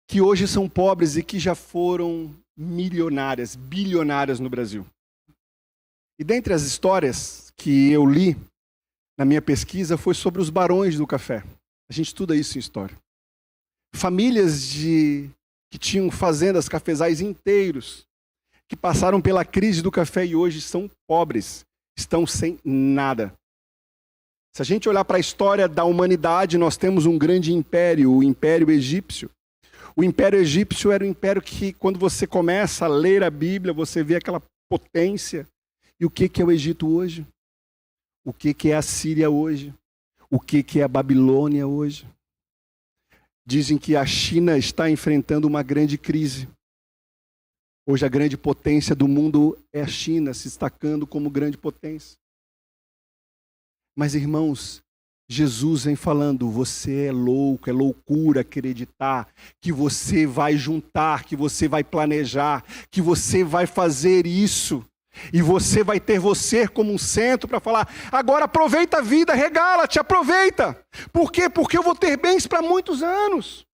que hoje são pobres e que já foram milionárias, bilionárias no Brasil. E dentre as histórias que eu li na minha pesquisa foi sobre os barões do café. A gente estuda isso em história. Famílias que tinham fazendas, cafezais inteiros, que passaram pela crise do café e hoje são pobres, estão sem nada. Se a gente olhar para a história da humanidade, nós temos um grande império, o Império Egípcio. O Império Egípcio era um império que, quando você começa a ler a Bíblia, você vê aquela potência. E o que é o Egito hoje? O que é a Síria hoje? O que é a Babilônia hoje? Dizem que a China está enfrentando uma grande crise. Hoje a grande potência do mundo é a China, se destacando como grande potência. Mas, irmãos, Jesus vem falando, você é louco, é loucura acreditar que você vai juntar, que você vai planejar, que você vai fazer isso. E você vai ter você como um centro para falar, agora aproveita a vida, regala-te, aproveita. Por quê? Porque eu vou ter bens para muitos anos.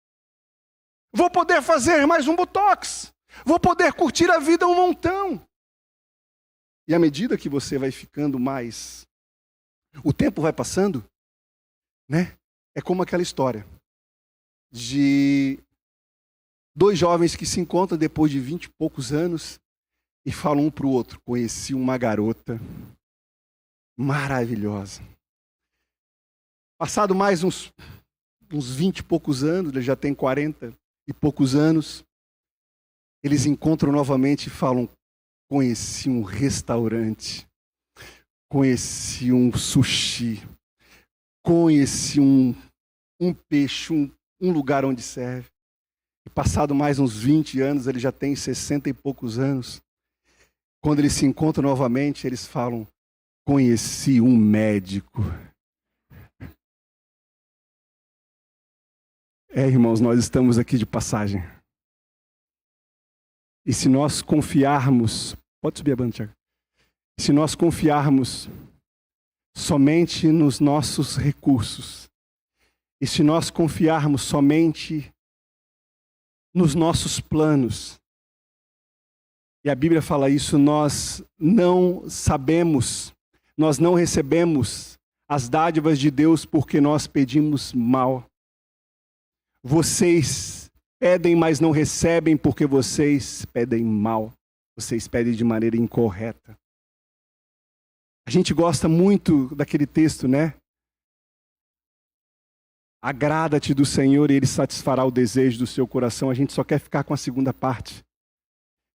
Vou poder fazer mais um botox. Vou poder curtir a vida um montão. E à medida que você vai ficando mais... O tempo vai passando, né? É como aquela história de dois jovens que se encontram depois de 20 e poucos anos e falam um para o outro, conheci uma garota maravilhosa. Passado mais uns 20 e poucos anos, ele já tem 40 e poucos anos, eles encontram novamente e falam, conheci um restaurante, conheci um sushi, conheci um peixe, um lugar onde serve. E passado mais uns 20 anos, ele já tem 60 e poucos anos. Quando eles se encontram novamente, eles falam, conheci um médico. Irmãos, nós estamos aqui de passagem. E se nós confiarmos... Pode subir a banda, Tiago. Se nós confiarmos somente nos nossos recursos, e se nós confiarmos somente nos nossos planos, e a Bíblia fala isso, nós não sabemos, nós não recebemos as dádivas de Deus porque nós pedimos mal. Vocês pedem, mas não recebem porque vocês pedem mal. Vocês pedem de maneira incorreta. A gente gosta muito daquele texto, né? Agrada-te do Senhor e Ele satisfará o desejo do seu coração. A gente só quer ficar com a segunda parte.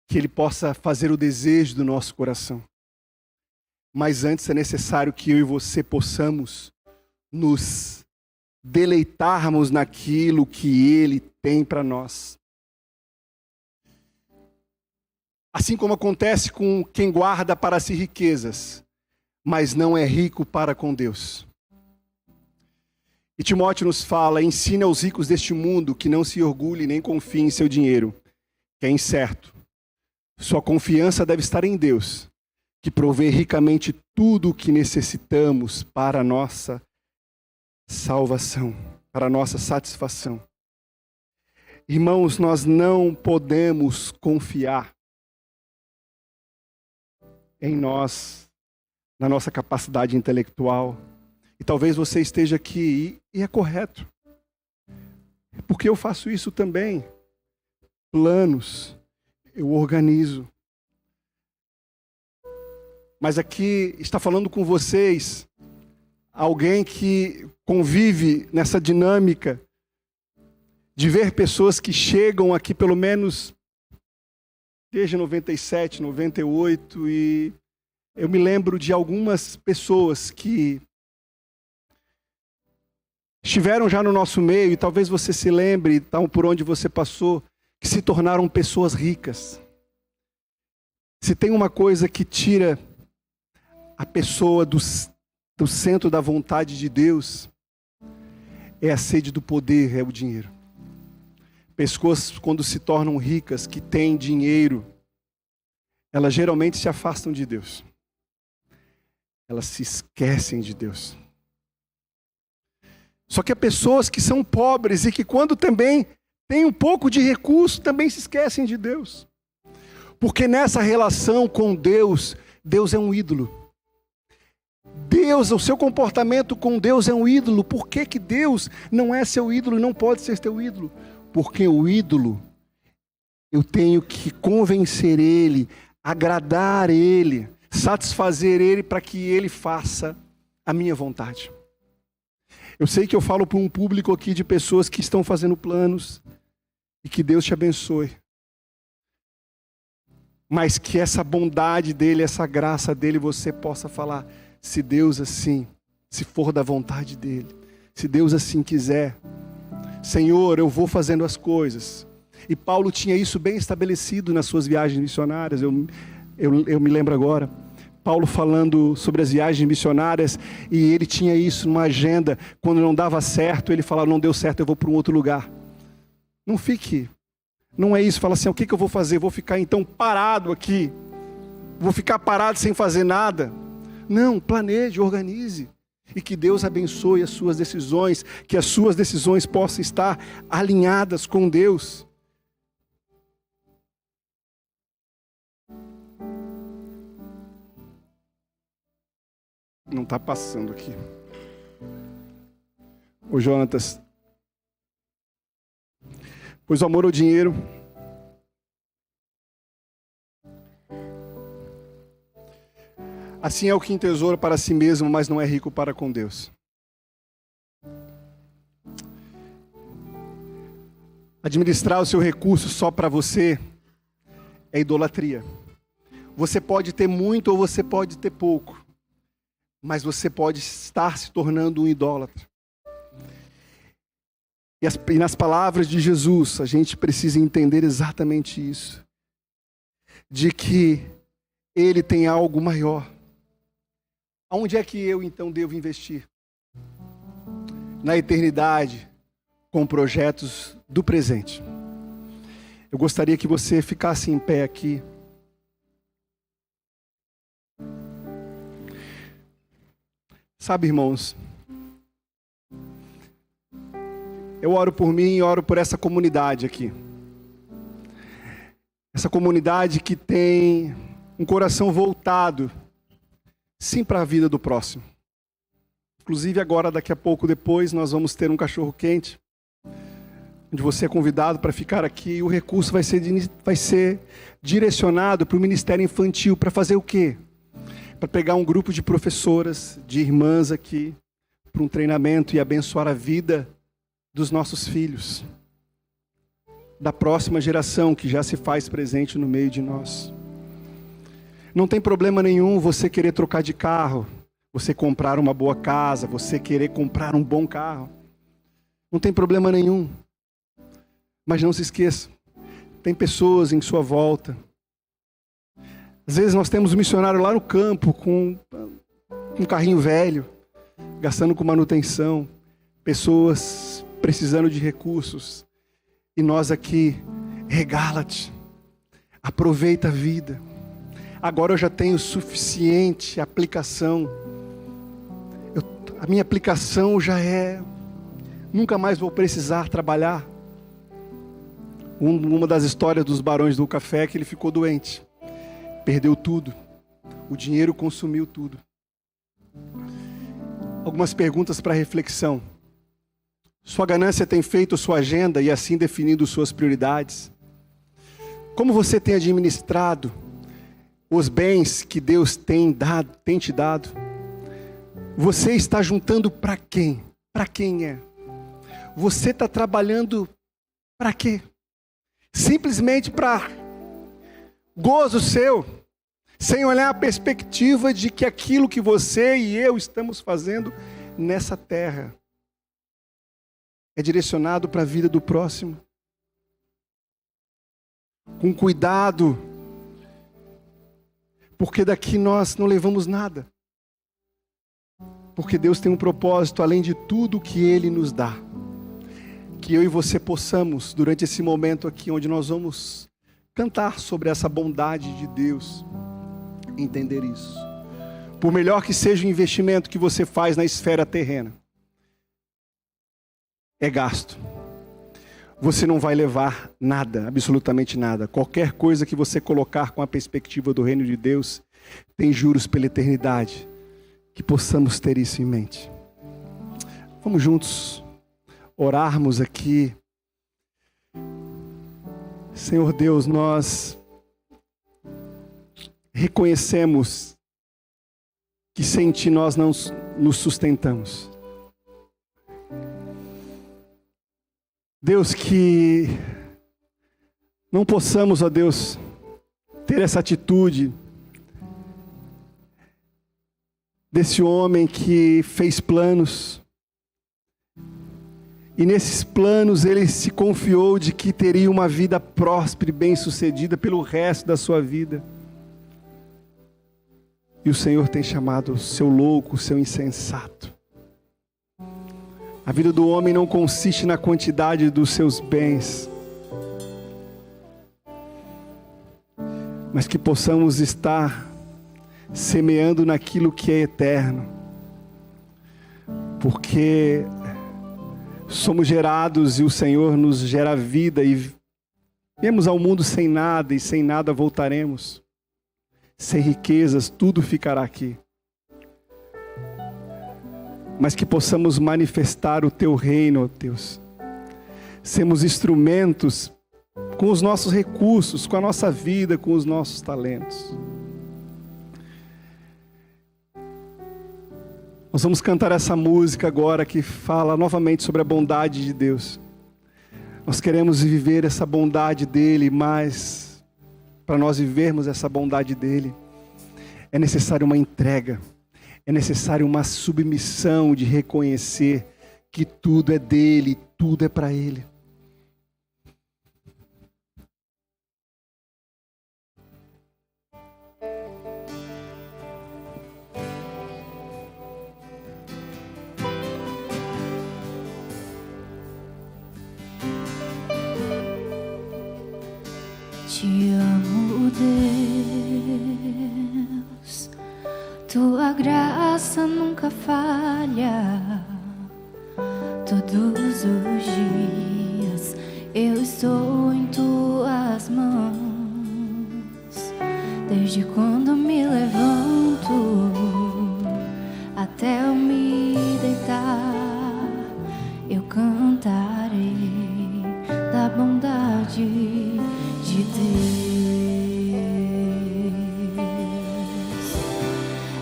Que Ele possa fazer o desejo do nosso coração. Mas antes é necessário que eu e você possamos nos deleitarmos naquilo que Ele tem para nós. Assim como acontece com quem guarda para si riquezas, mas não é rico para com Deus. E Timóteo nos fala, ensina aos ricos deste mundo que não se orgulhem nem confiem em seu dinheiro, que é incerto. Sua confiança deve estar em Deus, que provê ricamente tudo o que necessitamos para a nossa salvação, para a nossa satisfação. Irmãos, nós não podemos confiar em nós, na nossa capacidade intelectual. E talvez você esteja aqui e é correto. Porque eu faço isso também. Planos, eu organizo. Mas aqui está falando com vocês alguém que convive nessa dinâmica de ver pessoas que chegam aqui pelo menos desde 97, 98, e eu me lembro de algumas pessoas que estiveram já no nosso meio, e talvez você se lembre, então, por onde você passou, que se tornaram pessoas ricas. Se tem uma coisa que tira a pessoa do centro da vontade de Deus, é a sede do poder, é o dinheiro. Pessoas, quando se tornam ricas, que têm dinheiro, elas geralmente se afastam de Deus. Elas se esquecem de Deus. Só que há pessoas que são pobres e que quando também têm um pouco de recurso, também se esquecem de Deus. Porque nessa relação com Deus, Deus é um ídolo. Deus, o seu comportamento com Deus é um ídolo. Por que que Deus não é seu ídolo e não pode ser teu ídolo? Porque o ídolo, eu tenho que convencer ele, agradar ele, satisfazer ele para que ele faça a minha vontade. Eu sei que eu falo para um público aqui de pessoas que estão fazendo planos e que Deus te abençoe. Mas que essa bondade dele, essa graça dele, você possa falar, se Deus assim, se for da vontade dele, se Deus assim quiser, Senhor, eu vou fazendo as coisas. E Paulo tinha isso bem estabelecido nas suas viagens missionárias, eu me lembro agora. Paulo falando sobre as viagens missionárias, e ele tinha isso numa agenda. Quando não dava certo, ele falava, não deu certo, eu vou para um outro lugar. Não é isso, fala assim, o que eu vou fazer? Vou ficar então parado aqui? Vou ficar parado sem fazer nada? Não, planeje, organize. E que Deus abençoe as suas decisões, que as suas decisões possam estar alinhadas com Deus. Não está passando aqui. Ô Jonatas. Pois o amor ao dinheiro assim é o que entesoura para si mesmo, mas não é rico para com Deus. Administrar o seu recurso só para você é idolatria. Você pode ter muito ou você pode ter pouco, mas você pode estar se tornando um idólatra. E nas palavras de Jesus, a gente precisa entender exatamente isso. De que Ele tem algo maior. Aonde é que eu então devo investir? Na eternidade, com projetos do presente. Eu gostaria que você ficasse em pé aqui. Sabe, irmãos, eu oro por mim e oro por essa comunidade aqui. Essa comunidade que tem um coração voltado, sim, para a vida do próximo. Inclusive agora, daqui a pouco depois, nós vamos ter um cachorro quente, onde você é convidado para ficar aqui, e o recurso vai ser direcionado para o Ministério Infantil, para fazer o quê? Para pegar um grupo de professoras, de irmãs aqui, para um treinamento e abençoar a vida dos nossos filhos, da próxima geração que já se faz presente no meio de nós. Não tem problema nenhum você querer trocar de carro, você comprar uma boa casa, você querer comprar um bom carro. Não tem problema nenhum. Mas não se esqueça, tem pessoas em sua volta. Às vezes nós temos um missionário lá no campo com um carrinho velho, gastando com manutenção, pessoas precisando de recursos. E nós aqui, regala-te, aproveita a vida. Agora eu já tenho suficiente aplicação. A minha aplicação já é, nunca mais vou precisar trabalhar. Uma das histórias dos barões do café é que ele ficou doente. Perdeu tudo. O dinheiro consumiu tudo. Algumas perguntas para reflexão. Sua ganância tem feito sua agenda e assim definido suas prioridades? Como você tem administrado os bens que Deus tem te dado? Você está juntando para quem? Para quem é? Você está trabalhando para quê? Simplesmente para gozo seu, sem olhar a perspectiva de que aquilo que você e eu estamos fazendo nessa terra é direcionado para a vida do próximo. Com cuidado, porque daqui nós não levamos nada. Porque Deus tem um propósito além de tudo que Ele nos dá. Que eu e você possamos, durante esse momento aqui, onde nós vamos cantar sobre essa bondade de Deus, entender isso. Por melhor que seja o investimento que você faz na esfera terrena, é gasto. Você não vai levar nada, absolutamente nada. Qualquer coisa que você colocar com a perspectiva do reino de Deus, tem juros pela eternidade. Que possamos ter isso em mente. Vamos juntos orarmos aqui. Senhor Deus, nós reconhecemos que sem Ti nós não nos sustentamos. Deus, que não possamos, ó Deus, ter essa atitude desse homem que fez planos, e nesses planos ele se confiou de que teria uma vida próspera e bem-sucedida pelo resto da sua vida. E o Senhor tem chamado o seu louco, o seu insensato. A vida do homem não consiste na quantidade dos seus bens, mas que possamos estar semeando naquilo que é eterno, porque somos gerados e o Senhor nos gera vida, e viemos ao mundo sem nada, e sem nada voltaremos. Sem riquezas, tudo ficará aqui. Mas que possamos manifestar o Teu reino, ó Deus. Sermos instrumentos com os nossos recursos, com a nossa vida, com os nossos talentos. Nós vamos cantar essa música agora que fala novamente sobre a bondade de Deus. Nós queremos viver essa bondade dEle, mas para nós vivermos essa bondade dEle, é necessário uma entrega, é necessário uma submissão de reconhecer que tudo é dEle, tudo é para Ele. Te amo, Deus, Tua graça nunca falha. Todos os dias eu estou em Tuas mãos. Desde quando me levanto até eu me deitar, eu cantarei da bondade de Deus.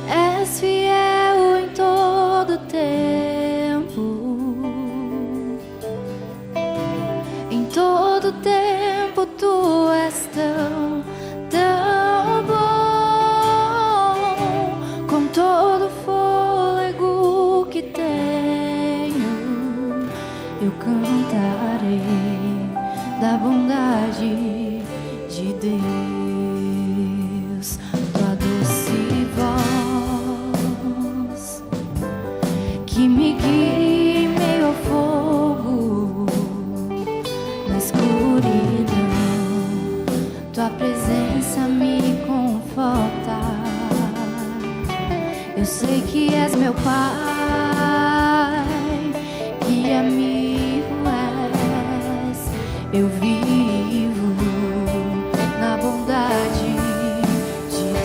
És fiel em todo tempo, em todo tempo Tu és tão, tão bom. Com todo fôlego que tenho, eu cantarei da bondade de Deus. Tua doce voz que me guia em meio ao fogo, na escuridão, Tua presença me conforta. Eu sei que és meu Pai, que amigo és. Eu vivo na bondade de Deus.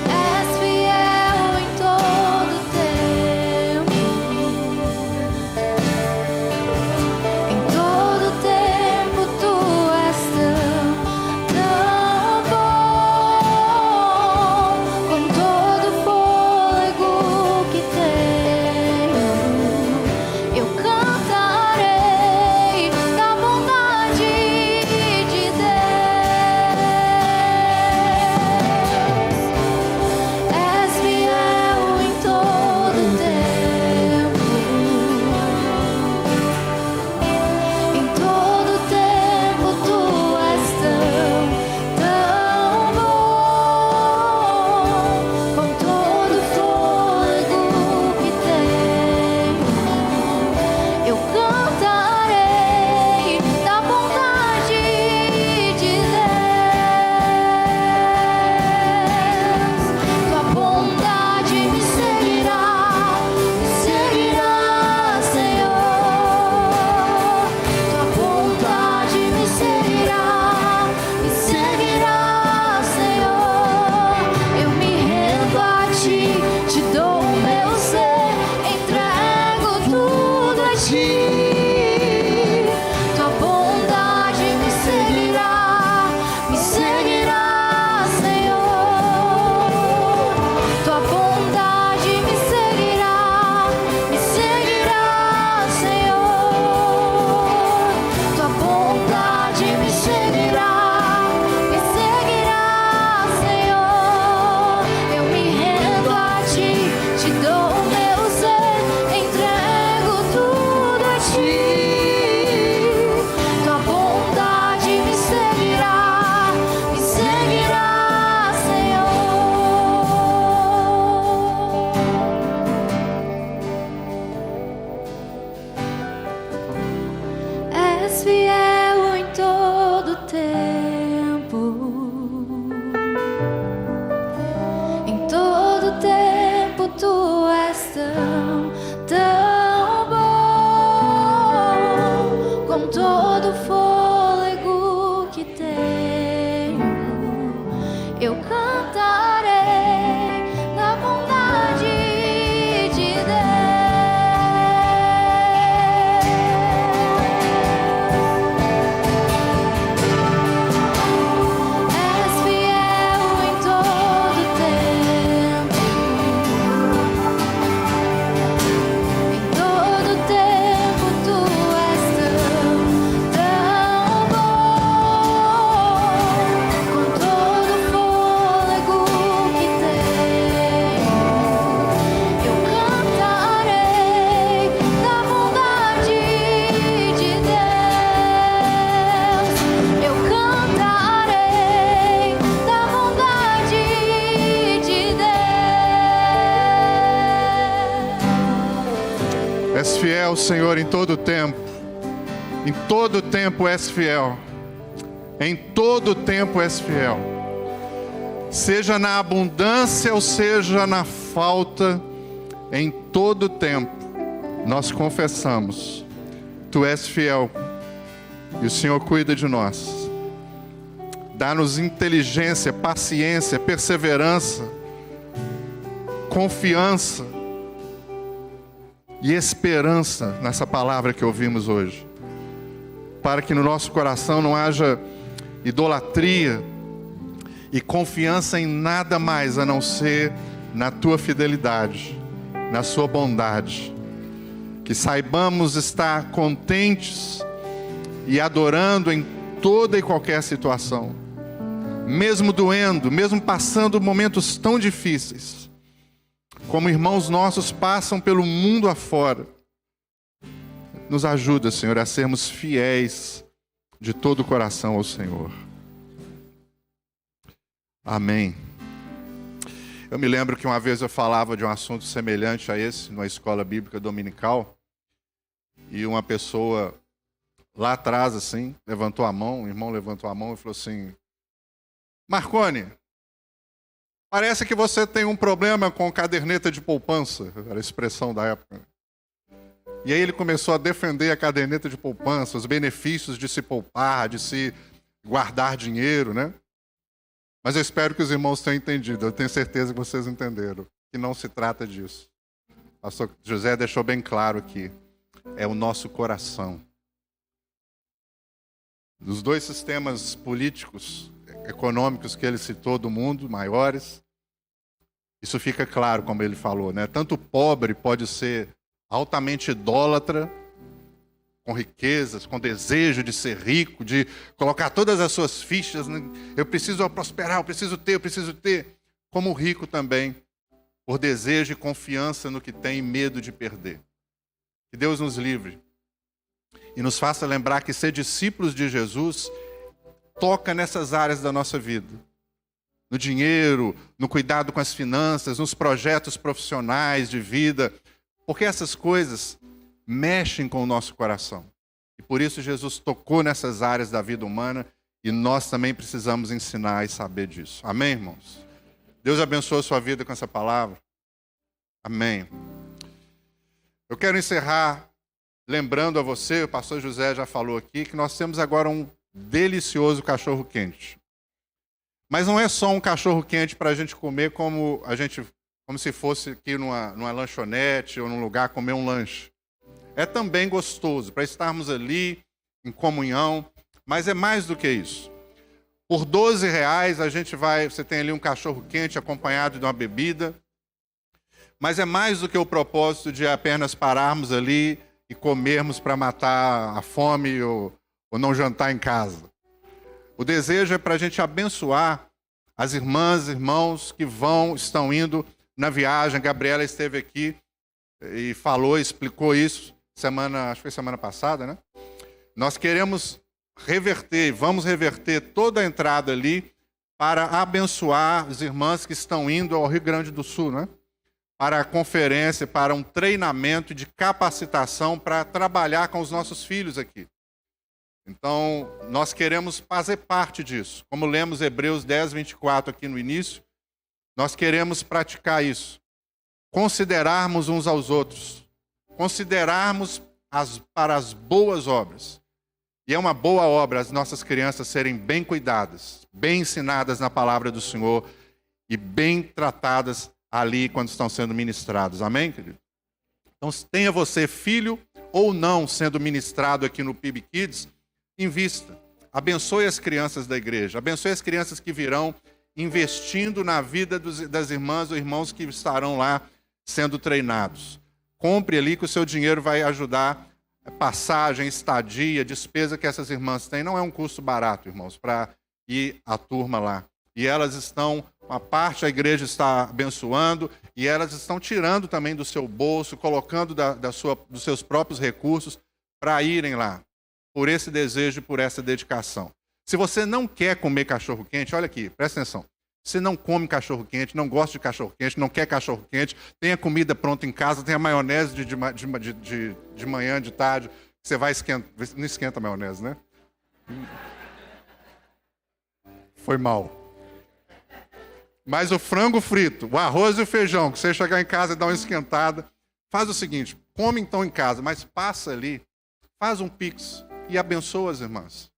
És fiel em todo tempo, em todo tempo Tu és tão, tão bom. eu cantarei da bondade de Deus. És fiel em todo tempo, em todo tempo tu és tão bom, com todo fôlego que tenho, eu cantarei da bondade de Deus. Eu cantarei da bondade de Deus. És fiel, Senhor, em todo tempo. Em todo tempo és fiel. Em todo tempo és fiel. Seja na abundância ou seja na falta, em todo tempo nós confessamos: Tu és fiel e o Senhor cuida de nós. Dá-nos inteligência, paciência, perseverança, confiança e esperança nessa palavra que ouvimos hoje, para que no nosso coração não haja idolatria e confiança em nada mais a não ser na Tua fidelidade, na Sua bondade. Que saibamos estar contentes e adorando em toda e qualquer situação, mesmo doendo, mesmo passando momentos tão difíceis, como irmãos nossos passam pelo mundo afora. Nos ajuda, Senhor, a sermos fiéis de todo o coração ao Senhor. Amém. Eu me lembro que uma vez eu falava de um assunto semelhante a esse, numa escola bíblica dominical, e uma pessoa lá atrás, assim, levantou a mão, o irmão levantou a mão e falou assim: Marconi, parece que você tem um problema com caderneta de poupança. Era a expressão da época. E aí ele começou a defender a caderneta de poupança, os benefícios de se poupar, de se guardar dinheiro, né? Mas eu espero que os irmãos tenham entendido. Eu tenho certeza que vocês entenderam que não se trata disso. O pastor José deixou bem claro aqui. É o nosso coração. Dos dois sistemas políticos, econômicos que ele citou do mundo, maiores, isso fica claro, como ele falou, né? Tanto o pobre pode ser altamente idólatra, com riquezas, com desejo de ser rico, de colocar todas as suas fichas, né? Eu preciso prosperar, eu preciso ter. Como o rico também, por desejo e confiança no que tem e medo de perder. Que Deus nos livre e nos faça lembrar que ser discípulos de Jesus toca nessas áreas da nossa vida. No dinheiro, no cuidado com as finanças, nos projetos profissionais de vida, porque essas coisas mexem com o nosso coração. E por isso Jesus tocou nessas áreas da vida humana e nós também precisamos ensinar e saber disso. Amém, irmãos? Deus abençoe a sua vida com essa palavra. Amém. Eu quero encerrar lembrando a você, o pastor José já falou aqui, que nós temos agora um delicioso cachorro-quente. Mas não é só um cachorro-quente para a gente comer como se fosse aqui numa lanchonete ou num lugar comer um lanche. É também gostoso para estarmos ali em comunhão, mas é mais do que isso. Por R$12 você tem ali um cachorro-quente acompanhado de uma bebida, mas é mais do que o propósito de apenas pararmos ali e comermos para matar a fome ou não jantar em casa. O desejo é para a gente abençoar as irmãs e irmãos que estão indo na viagem. A Gabriela esteve aqui e explicou isso acho que foi semana passada, né? Nós queremos vamos reverter toda a entrada ali para abençoar as irmãs que estão indo ao Rio Grande do Sul, né? Para a conferência, para um treinamento de capacitação para trabalhar com os nossos filhos aqui. Então, nós queremos fazer parte disso. Como lemos Hebreus 10:24 aqui no início, nós queremos praticar isso. Considerarmos uns aos outros. Considerarmos para as boas obras. E é uma boa obra as nossas crianças serem bem cuidadas, bem ensinadas na palavra do Senhor e bem tratadas ali quando estão sendo ministrados. Amém, querido? Então, tenha você filho ou não sendo ministrado aqui no PIB Kids, invista. Abençoe as crianças da igreja. Abençoe as crianças que virão investindo na vida das irmãs ou irmãos que estarão lá sendo treinados. Compre ali que o seu dinheiro vai ajudar a passagem, estadia, despesa que essas irmãs têm. Não é um custo barato, irmãos, para ir a turma lá. E elas estão, uma parte a igreja está abençoando, e elas estão tirando também do seu bolso, colocando dos seus próprios recursos para irem lá, por esse desejo e por essa dedicação. Se você não quer comer cachorro-quente, olha aqui, presta atenção. Você não come cachorro-quente, não gosta de cachorro-quente, não quer cachorro-quente, tem a comida pronta em casa, tem a maionese de manhã, de tarde, você vai esquentar. Não esquenta a maionese, né? Foi mal. Mas o frango frito, o arroz e o feijão, que você chegar em casa e dar uma esquentada, faz o seguinte, come então em casa, mas passa ali, faz um pix e abençoa as irmãs.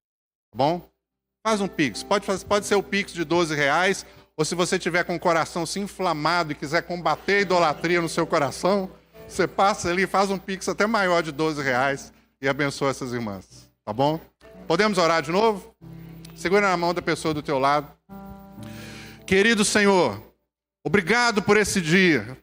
Tá bom? Faz um pix. Pode ser o pix de R$12, ou se você tiver com o coração assim inflamado e quiser combater a idolatria no seu coração, você passa ali, faz um pix até maior de R$12 e abençoa essas irmãs. Tá bom? Podemos orar de novo? Segura na mão da pessoa do teu lado. Querido Senhor, obrigado por esse dia.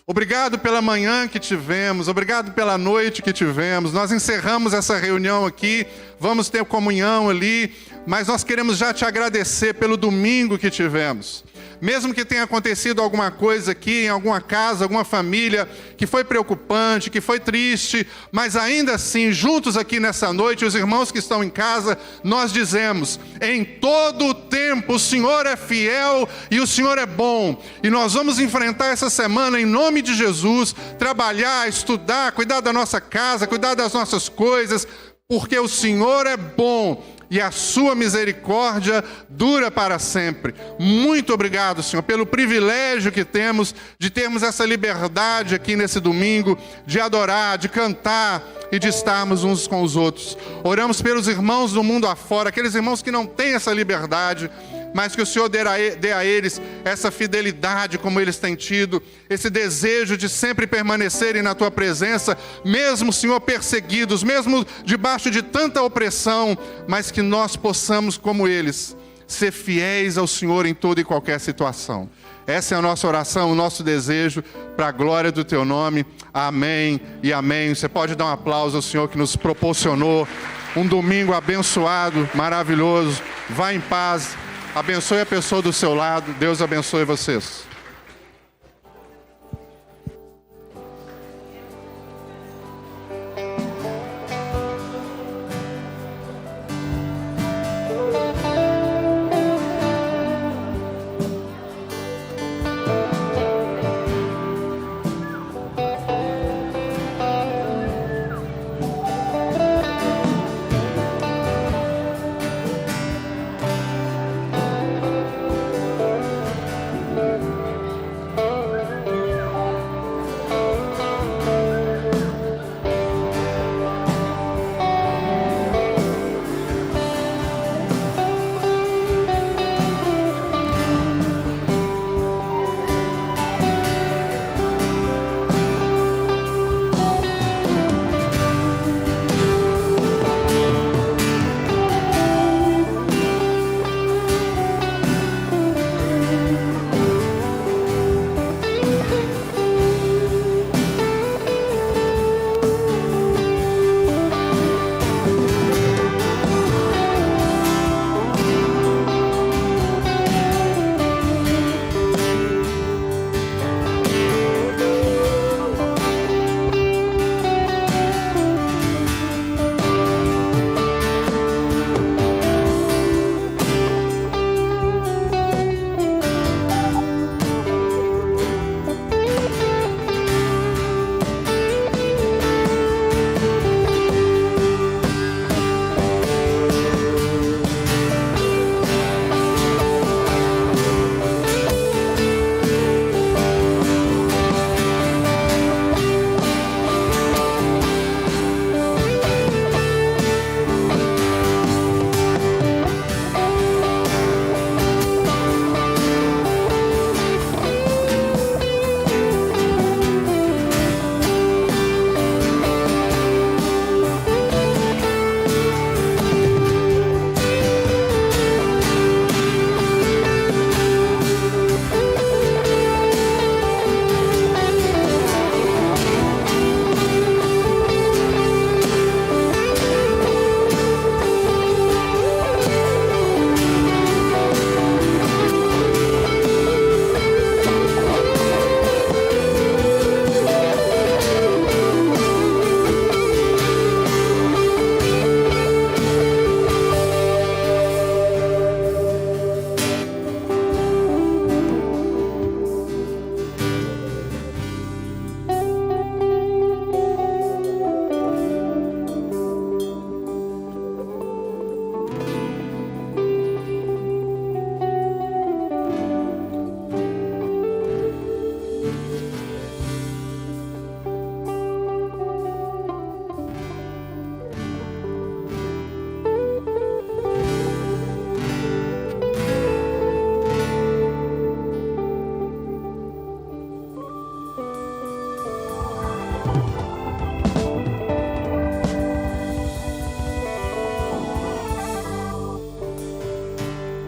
Obrigado pela manhã que tivemos, obrigado pela noite que tivemos. Nós encerramos essa reunião aqui, vamos ter comunhão ali, mas nós queremos já te agradecer pelo domingo que tivemos. Mesmo que tenha acontecido alguma coisa aqui, em alguma casa, alguma família, que foi preocupante, que foi triste, mas ainda assim, juntos aqui nessa noite, os irmãos que estão em casa, nós dizemos, em todo o tempo o Senhor é fiel e o Senhor é bom. E nós vamos enfrentar essa semana em nome de Jesus, trabalhar, estudar, cuidar da nossa casa, cuidar das nossas coisas, porque o Senhor é bom e a sua misericórdia dura para sempre. Muito obrigado, Senhor, pelo privilégio que temos de termos essa liberdade aqui nesse domingo, de adorar, de cantar e de estarmos uns com os outros. Oramos pelos irmãos do mundo afora, aqueles irmãos que não têm essa liberdade, mas que o Senhor dê a eles essa fidelidade como eles têm tido, esse desejo de sempre permanecerem na Tua presença, mesmo, Senhor, perseguidos, mesmo debaixo de tanta opressão, mas que nós possamos, como eles, ser fiéis ao Senhor em toda e qualquer situação. Essa é a nossa oração, o nosso desejo, para a glória do Teu nome. Amém e amém. Você pode dar um aplauso ao Senhor que nos proporcionou um domingo abençoado, maravilhoso. Vá em paz. Abençoe a pessoa do seu lado. Deus abençoe vocês.